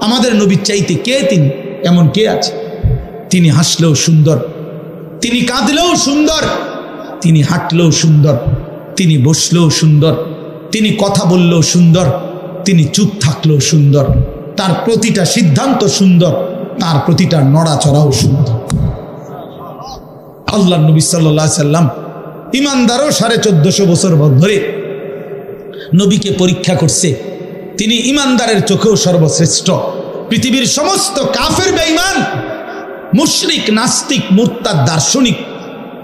আমাদের নবীর চাইতে কে? তিনি এমন কে আছে? তিনি হাসলেও সুন্দর, তিনি কাঁদলেও সুন্দর, তিনি হাঁটলেও সুন্দর, তিনি বসলেও সুন্দর, তিনি কথা বললেও সুন্দর, তিনি চুপ থাকলেও সুন্দর, তার প্রতিটা সিদ্ধান্ত সুন্দর, তার প্রতিটা নড়াচড়াও সুন্দর। আল্লাহ নবী সাল্লাল্লাহু আলাইহি সাল্লাম ইমানদারও 1450 বছর ধরে নবীকে পরীক্ষা করছে। তিনি ইমানদারের চোখেও সর্বশ্রেষ্ঠ। পৃথিবীর সমস্ত কাফের বেঈমান, মুশরিক, নাস্তিক, মুরতাদ, দার্শনিক,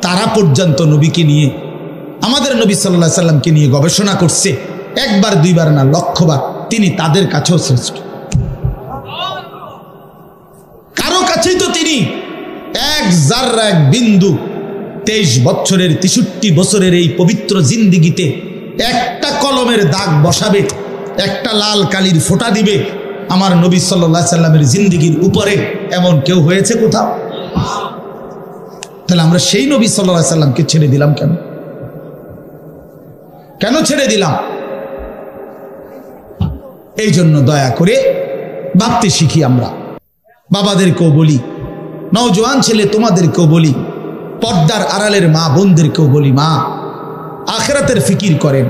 তারা পর্যন্ত নবীকে নিয়ে, আমাদের নবী সাল্লাল্লাহু আলাইহি সাল্লামকে নিয়ে গবেষণা করছে, একবার দুইবার না, লক্ষবার। তিনি তাদের কাছেও শ্রেষ্ঠ। কারো কাছেই তো তিনি এক জাররা, এক বিন্দু 23 বছরের 63 বছরের এই পবিত্র জিন্দিগিতে একটা কলমের দাগ বসাবে, একটা লাল কালির ফোঁটা দিবে আমার নবী সাল্লাল্লাহু আলাইহি সাল্লামের জিন্দিগির উপরে, এমন কেউ হয়েছে কোথাও? তাহলে আমরা সেই নবী সাল্লাল্লাহু আলাইহি সাল্লামকে ছেড়ে দিলাম কেন? কেন ছেড়ে দিলাম? এই জন্য দয়া করে ভাবতে শিখি। আমরা বাবাদেরকেও বলি, নওজোয়ান ছেলে তোমাদেরকেও বলি, পর্দার আড়ালের মা বোনদেরকেও বলি, মা আখিরাতের ফিকির করেন।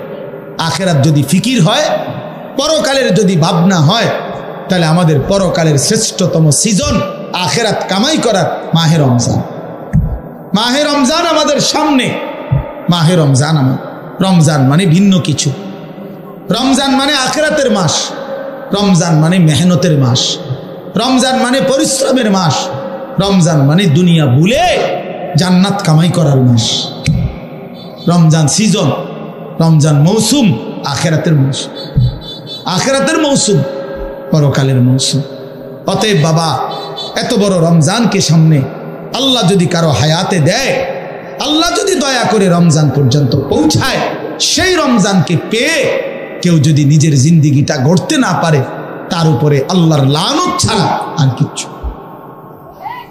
আখিরাত যদি ফিকির হয়, পরকালের যদি ভাবনা হয়, তাহলে আমাদের পরকালের শ্রেষ্ঠতম সিজন আখিরাত কামাই করার মাহে রমজান। মাহে রমজান আমাদের সামনে। মাহে রমজান আমার, রমজান মানে ভিন্ন কিছু। রমজান মানে আখিরাতের মাস, রমজান মানে মেহনতের মাস, রমজান মানে পরিশ্রমের মাস, রমজান মানে দুনিয়া ভুলে জান্নাত কামাই করার মাস। রমজান সিজন, রমজান মৌসুম, আখেরাতের মৌসুম, আখেরাতের মৌসুম, পরকালের মৌসুম। অতএব বাবা, এত বড় রমজানকে সামনে আল্লাহ যদি কারো হায়াতে দেয়, আল্লাহ যদি দয়া করে রমজান পর্যন্ত পৌঁছায়, সেই রমজানকে পেয়ে কেউ যদি নিজের জিন্দিগিটা গড়তে না পারে, তার উপরে আল্লাহর লানত ছাড়া আর কিচ্ছু,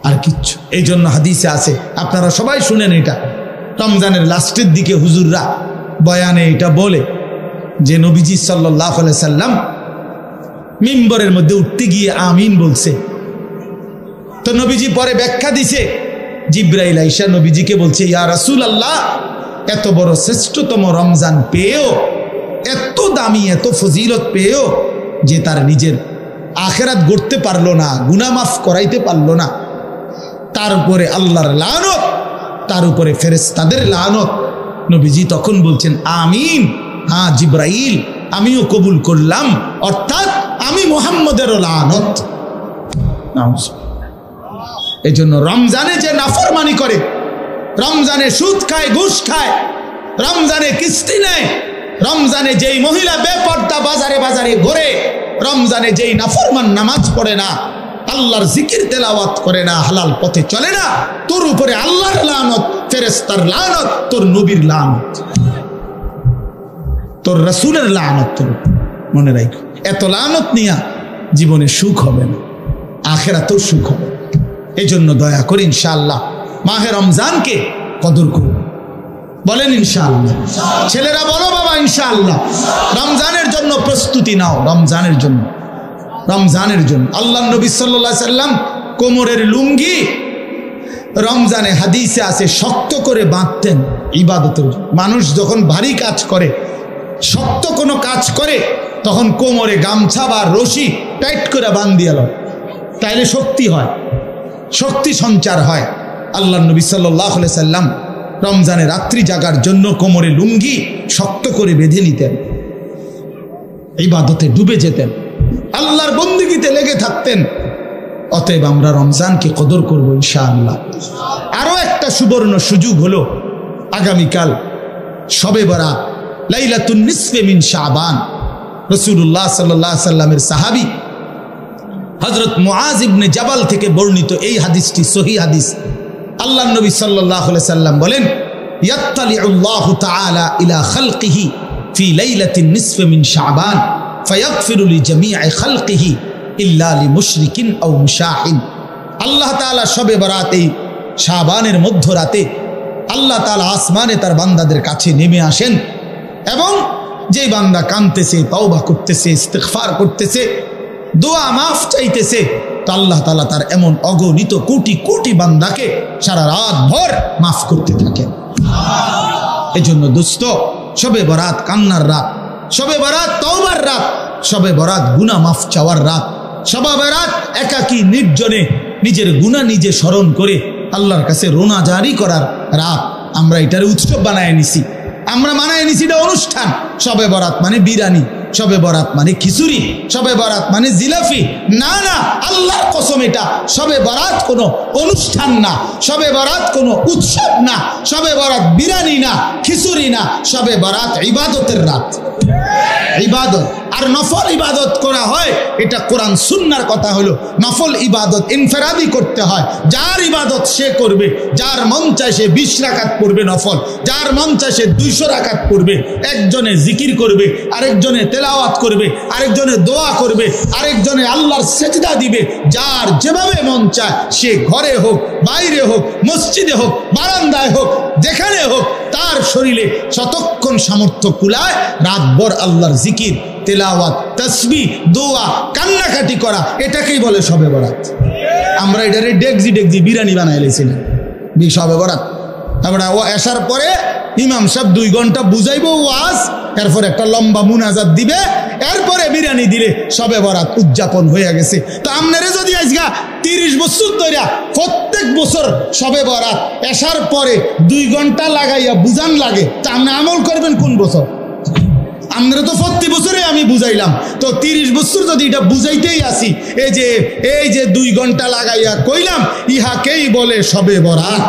আর কিচ্ছু। এই জন্য হাদিসে আছে, আপনারা সবাই শুনেন, এটা রমজানের লাস্টের দিকে হুজুররা বয়ানে এটা বলে যে নবীজি সাল্লাল্লাহু আলাইহি সাল্লাম মিম্বরের মধ্যে উঠতে গিয়ে আমিন বলছে। তো নবীজি পরে ব্যাখ্যা দিছে, জিব্রাইল আইসা নবীজিকে বলছে, ইয়া রাসূলুল্লাহ, এত বড় শ্রেষ্ঠতম রমজান পেয়েও, এত দামি, এত ফজিলত পেয়েও যে তার নিজের আখেরাত গড়তে পারলো না, গুনাহ মাফ করাইতে পারলো না, তার উপরে আল্লাহর লানত, তার উপরে ফেরেশতাদের লানত। নবীজি তখন বলছেন আমিন, হ্যাঁ জিব্রাইল, আমিও কবুল করলাম, অর্থাৎ আমি মুহাম্মদেরও লানত। এই জন্য রমজানে যে নাফরমানি করে, রমজানে সুদ খায়, ঘুষ খায়, রমজানে কিস্তি নেয়, রমজানে যেই মহিলা বেপর্দা বাজারে বাজারে ঘোরে, রমজানে যেই নাফরমান নামাজ পড়ে না, আল্লাহর জিকির তেলাওয়াত করে না, হালাল পথে চলে না, তোর উপরে আল্লাহর লানত, ফেরেশতার লানত, তোর নবীর লানত, তোর রাসূলের লানত। তোর মনে রাখো, এত লানত নিয়া জীবনে সুখ হবে না, আখিরাতেও সুখ হবে। এই জন্য দয়া করে ইনশাআল্লাহ মাহে রমজানকে কদর করুন। বলেন ইনশাআল্লাহ। ছেলেরা বলো বাবা ইনশাআল্লাহ। রমজানের জন্য প্রস্তুতি নাও, রমজানের জন্য, রমজানের জন্য। আল্লাহ নবী সাল্লাল্লাহু আলাইহি সাল্লাম কোমরের লুঙ্গি রমজানে হাদিসে আছে শক্ত করে বাঁধতেন ইবাদতের। মানুষ যখন ভারী কাজ করে, শক্ত কোনো কাজ করে, তখন কোমরে গামছা বা রশি টাইট করে বাঁধিয়ে লয়, তাইলে শক্তি হয়, শক্তি সঞ্চার হয়। আল্লাহ নবী সাল্লাল্লাহু আলাইহি সাল্লাম রমজানে রাত্রি জাগার জন্য কোমরে লুঙ্গি শক্ত করে বেঁধে নিতেন, ইবাদতে ডুবে যেতেন, আল্লাহর বন্দেগীতে লেগে থাকতেন। অতএব আমরা রমজানকে কদর করব ইনশাআল্লাহ। আরো একটা সুবর্ণ সুযোগ হলো আগামীকাল শবে বরাত, লাইলাতুন নিসফে মিন শাবান। রাসূলুল্লাহ সাল্লাল্লাহু আলাইহি সাল্লামের সাহাবী হযরত মুআজ ইবনে জাবাল থেকে বর্ণিত এই হাদিসটি সহিহ হাদিস। আল্লাহ নবী সাল্লাল্লাহু আলাইহি সাল্লাম বলেন, ইয়াত্তালিউল্লাহু তাআলা ইলা খালকিহি ফি লাইলাতিন নিসফে মিন শাবান ফায়াগফিরু লিজামিই খালকিহি ইল্লা লিমুশরিকিন আও মুশাহিন। আল্লাহ তাআলা শবে বরাত, এই শাবানের মধ্যরাতে আল্লাহ তাআলা আসমানে তার বান্দাদের কাছে নেমে আসেন, এবং যে বান্দা কাঁদতেছে, তওবা করতেছে, ইস্তিগফার করতেছে, দোয়া মাফ চাইতেছে, তো আল্লাহ তাআলা তার এমন অগণিত কোটি কোটি বান্দাকে সারা রাত ভর মাফ করতে থাকেন। এজন্য দোস্ত, শবে বরাত কান্নার রাত, শবে বরাত তওবার রাত, শবে বরাত গুনাহ মাফ চাওয়ার রাত, শবে বরাত একাকী নির্জনে নিজের গুনাহ নিজে স্মরণ করে আল্লাহর কাছে রোনা জারি করার রাত। আমরা এটার উৎসব বানায় নিছি, আমরা বানায় নিছি এটা অনুষ্ঠান। শবে বরাত মানে বিরিয়ানি, শবে বরাত মানে খিচুড়ি, শবে বরাত মানে জিলাপি। না না, আল্লাহর কসম, এটা শবে বরাত কোনো অনুষ্ঠান না, শবে বরাত কোনো উৎসব না, শবে বরাত বিরিয়ানি না, খিচুড়ি না, শবে বরাত ইবাদতের রাত। ইবাদত আর নফল ইবাদত করা হয়, এটা কোরআন সুন্নাহর কথা হলো। নফল ইবাদত ইনফেরাদি করতে হয়, যার ইবাদত সে করবে, যার মন চায় সে 20 রাকাত পড়বে নফল, যার মন চায় সে 200 রাকাত পড়বে। একজনে জিকির করবে, আরেকজনে তেলাওয়াত করবে, আরেকজনে দোয়া করবে, আরেকজনে আল্লাহর সেজদা দিবে। যার যেভাবে মন চায়, সে ঘরে হোক, বাইরে হোক, মসজিদে হোক, বারান্দায় হোক, যেখানে হোক, তার শরীরে যতক্ষণ সামর্থ্য কুলায় রাতভর আল্লাহর জিকির, তেলাওয়াত, তাসবিহ, দোয়া, কান্নাকাটি করা, এটাকেই বলে শবে বরাত। আমরা এটারে ডেকজি ডেকজি বিরিয়ানি বানাই লেছিলাম শবে বরাত। তারপরে ও আসার পরে ইমাম সাহেব 2 ঘন্টা বুঝাইবো ওয়াজ, এরপর একটা লম্বা মুনাজাত দিবে, এরপরে বিরিয়ানি দিলে শবে বরাত উদযাপন হয়ে গেছে। তো আপনারা যদি আজকে 30 বছর ধরে প্রত্যেক বছর শবে বরাত আসার পরে 2 ঘন্টা লাগাইয়া বুঝান লাগে, তা আপনি আমল করবেন কোন বছর? আমরা তো প্রতি বছরে আমি বুঝাইলাম, তো 30 বছর যদি এটা বুঝাইতেই আসি, এই যে 2 ঘন্টা লাগাইয়া কইলাম, ইহাকেই বলে শবে বরাত।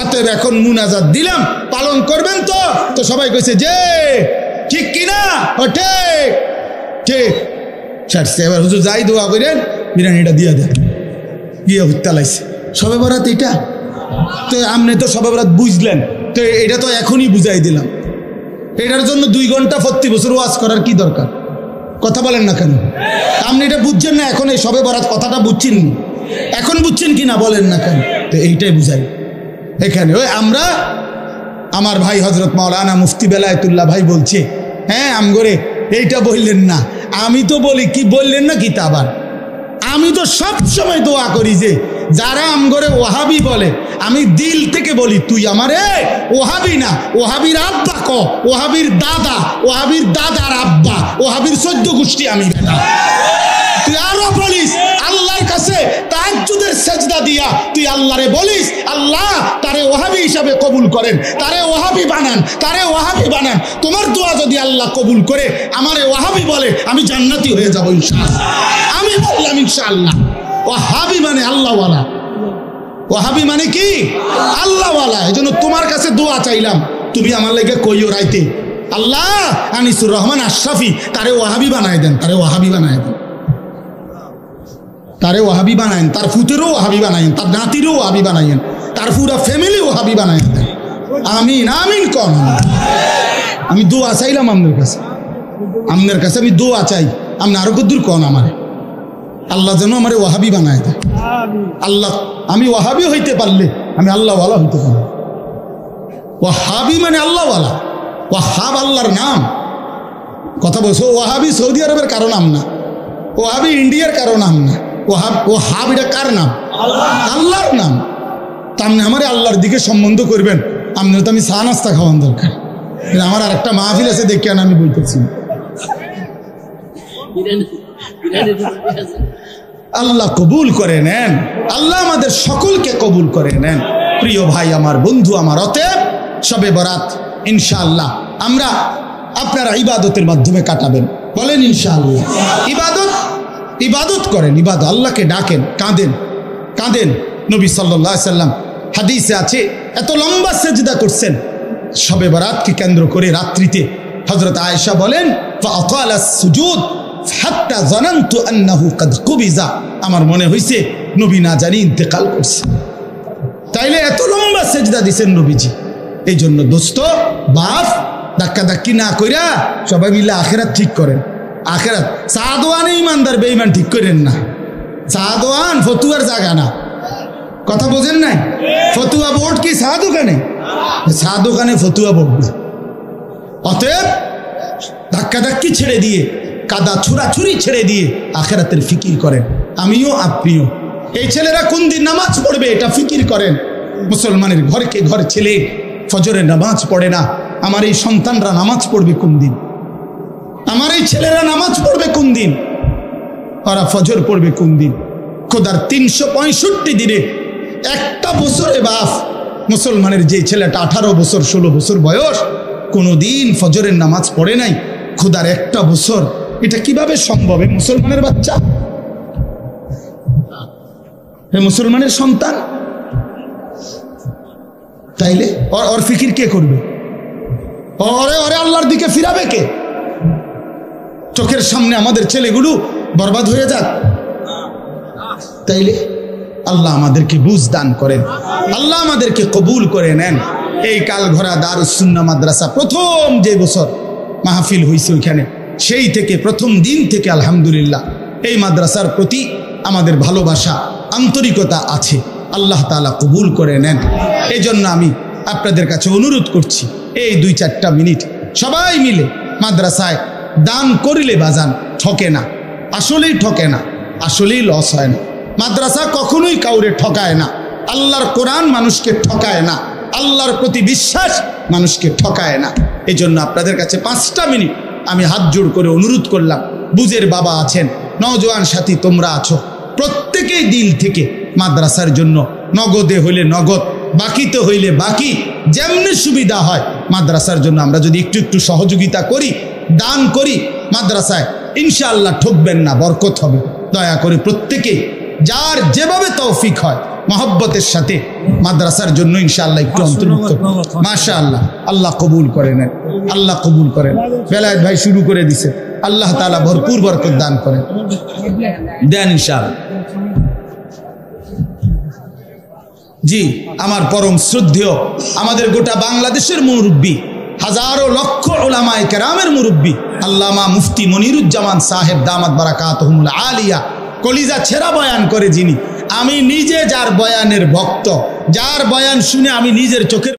অতএব এখন মুনাজাত দিলাম, পালন করবেন তো? তো সবাই কইছে যে ঠিক কিনা, ও ঠিক ঠিক। ছাড়ছে। এবার হুজুর যাই দোয়া করেন, বিরিয়ানিটা দিয়ে দেন, গিয়ে হত্যা লাগছে। সবে বরাত এটা তো আপনি তো সবে বরাত বুঝলেন, তো এটা তো এখনই বুঝাই দিলাম। এটার জন্য 2 ঘন্টা প্রতি বছর ওয়াজ করার কি দরকার? কথা বলেন না কেন? আপনি এটা বুঝছেন না এখন? এই সবে বরাত কথাটা বুঝছেন নি? এখন বুঝছেন কি না বলেন না কেন? তো এইটাই বুঝাই এখানে। ওই আমরা, আমার ভাই হজরত মাওলানা মুফতি বেলায়েতুল্লাহ ভাই বলছে, হ্যাঁ আমগরে এইটা বললেন না। আমি তো বলি কি বললেন না কি, তা আবার আমি তো সব সময় দোয়া করি যে যারা আমগরে ওহাবি বলে, আমি দিল থেকে বলি তুই আমারে ওহাবি না, ওহাবির আব্বা ক, ওহাবির দাদা, ওহাবির দাদার আব্বা, ওহাবির 14 গোষ্ঠী আমি বেটা। তুই আরো বলিস আল্লাহর কাছে তাহাজ্জুদের সেজদা দিয়া তুই আল্লাহরে বলিস আল্লাহ তারে ওহাবি হিসাবে কবুল করেন, তারে ওহাবি বানান, তারে ওহাবি বানান। তোমার দোয়া যদি আল্লাহ কবুল করে আমারে ওহাবি বলে, আমি জান্নাতি হয়ে যাব ইনশাআল্লাহ। আমি বললাম ইনশাআল্লাহ। ওহাবি মানে আল্লাহওয়ালা। ওহাবি মানে কি? আল্লাহওয়ালা। এই জন্য তোমার কাছে দোয়া চাইলাম, তুমি আমার লেগে কইও রাইতে আল্লাহ আনিসুর রহমান আশরাফি তারে ওহাবি বানায় দেন, তারে ওহাবি বানায় দেন, তারে ওহাবি বানায়েন, তার ফুতেরও ওহাবি বানায়েন, তার নাতিরও ওহাবি বানায়েন, তার পুরা ফ্যামিলি ওহাবি বানায়েন। আমিন আমিন কম। আমি দোয়া চাইলাম আপনার কাছে, আপনার কাছে আমি দোয়া চাই। আপনি আরো কদ্দুর কন আমারে, আল্লাহ যেন আমারে ওহাবি বানায় দেয়। আল্লাহ, আমি ওহাবি হইতে পারলে আমি আল্লাহওয়ালা হইতে পারবো। ওহাবি মানে আল্লাহওয়ালা। ওয়াহাব আল্লাহর নাম। কথা বলছো, ওহাবি সৌদি আরবের কারো নাম না, ওহাবি ইন্ডিয়ার কারো নাম না। ওহাব এটা কার নাম? আল্লাহর নাম। তা আপনি আমার আল্লাহর দিকে সম্বন্ধ করবেন, আপনার তো আমি চা নাস্তা খাওয়ান দরকার। আমার আর একটা মাহফিল আছে দেখে আমি বলতেছি। আল্লাহ কবুল করে নেন, আল্লাহ আমাদের সকলকে কবুল করে নেন। প্রিয় ভাই আমার, বন্ধু আমার, অতএব শবে বরাত ইনশাআল্লাহ আমরা আপনারা ইবাদতের মাধ্যমে কাটাবেন। বলেন ইনশাআল্লাহ। ইবাদত ইবাদত করেন, ইবাদত, আল্লাহকে ডাকেন, কাঁদেন কাঁদেন। নবী সাল্লাল্লাহু আলাইহি সাল্লাম হাদিসে আছে এত লম্বা সেজদা করছেন শবে বরাতকে কেন্দ্র করে রাত্রিতে। হযরত আয়েশা বলেন ফাআতালা সুজুদ হাত্তা জানানতু আন্নাহু কাদ কুবিজা, আমার মনে হইছে নবী না জানি ইন্তেকাল করছে। তাইলে এত লম্বা সেজদা দিছেন নবীজি। এই জন্য দোস্ত বাপ ধাক্কা ধাক্কি না কইরা সবাই মিলে আখিরাত ঠিক করেন। আখিরাত সাদওয়ানে ইমানদার বেঈমান ঠিক করেন না। সাদওয়ান ফতুয়ার জায়গা না, কথা বোঝেন নাই? ফতুয়া বোর্ড কি চা দোকানে? চা দোকানে ফতুয়া বোর্ড না। অতএব ধাক্কা ধাক্কি ছেড়ে দিয়ে, কাদা ছুড়াছুরি ছেড়ে দিয়ে আখিরাতের ফিকির করেন। আমিও আপনিও। এই ছেলেরা কোন দিন নামাজ পড়বে এটা ফিকির করেন। মুসলমানের ঘরকে ঘর ছেলে ফজরের নামাজ পড়ে না, আমার এই সন্তানরা নামাজ পড়বে কোন দিন? আমার এই ছেলেরা নামাজ পড়বে কোন দিন? ওরা ফজর পড়বে কোন দিন? খোদার 365 দিনে একটা বছরে বাপ মুসলমানের যে ছেলেটা 18 বছর 16 বছর বয়স কোনোদিন ফজরের নামাজ পড়ে নাই, খোদার একটা বছর, এটা কিভাবে সম্ভব? মুসলমানের বাচ্চা, মুসলমানের সন্তান, তাইলে ওর ফিকির কে করবে? ওরে ওরে আল্লাহর দিকে ফিরাবে কে? চোখের সামনে আমাদের ছেলেগুলো বরবাদ হয়ে যাক। তাইলে আল্লাহ আমাদেরকে বুঝ দান করেন, আল্লাহ আমাদেরকে কবুল করে নেন। এই কালঘরা দারুস সুন্নাহ মাদ্রাসা প্রথম যে বছর মাহফিল হয়েছে ওইখানে, সেই থেকে প্রথম দিন থেকে আলহামদুলিল্লাহ এই মাদ্রাসার প্রতি আমাদের ভালোবাসা আন্তরিকতা আছে। আল্লাহ তাআলা কবুল করে নেন। এই জন্য আমি আপনাদের কাছে অনুরোধ করছি, এই 2-4টা মিনিট সবাই মিলে মাদ্রাসায় দান করিলে বাজান ঠকে না, আসলেই ঠকে না, আসলেই লস হয় না। মাদ্রাসা কখনোই কাউরে ঠকায় না। আল্লাহর কোরআন মানুষকে ঠকায় না, আল্লাহর প্রতি বিশ্বাস মানুষকে ঠকায় না। এই জন্য আপনাদের কাছে 5টা মিনিট আমি হাত জোড় করে অনুরোধ করলাম, বুঝের বাবা আছেন, নওজোয়ান সাথী তোমরা আছো, প্রত্যেকেই দিল থেকে মাদ্রাসার জন্য নগদে হইলে নগদ, বাকিতে হইলে বাকি, যেমনি সুবিধা হয় মাদ্রাসার জন্য আমরা যদি একটু একটু সহযোগিতা করি, দান করি মাদ্রাসায়, ইনশাআল্লাহ ঠকবেন না, বরকত হবে। দয়া করে প্রত্যেকে যার যেভাবে তৌফিক হয় মহব্বতের সাথে মাদ্রাসার জন্য ইনশাআল্লাহ একটু অন্তর্ভুক্ত। মাশাআল্লাহ, আল্লাহ কবুল করে নেন, আল্লাহ কবুল করেন। বেলায়েত ভাই শুরু করে দিছে, আল্লাহ তাআলা ভরপুর বরকত দান করেন, দেন ইনশাআল্লাহ। জি, আমার পরম শ্রদ্ধেয় আমাদের গোটা বাংলাদেশের মুরব্বী, হাজারো লক্ষ উলামায়ে কেরামের মুরব্বী আল্লামা মুফতি মনিরুজ্জামান সাহেব দামাত বারাকাতুহুমুল আলিয়া, কলিজা ছেঁড়া বয়ান করে যিনি। আমি নিজে যার বয়ানের ভক্ত, যার বয়ান শুনে আমি নিজের চোখের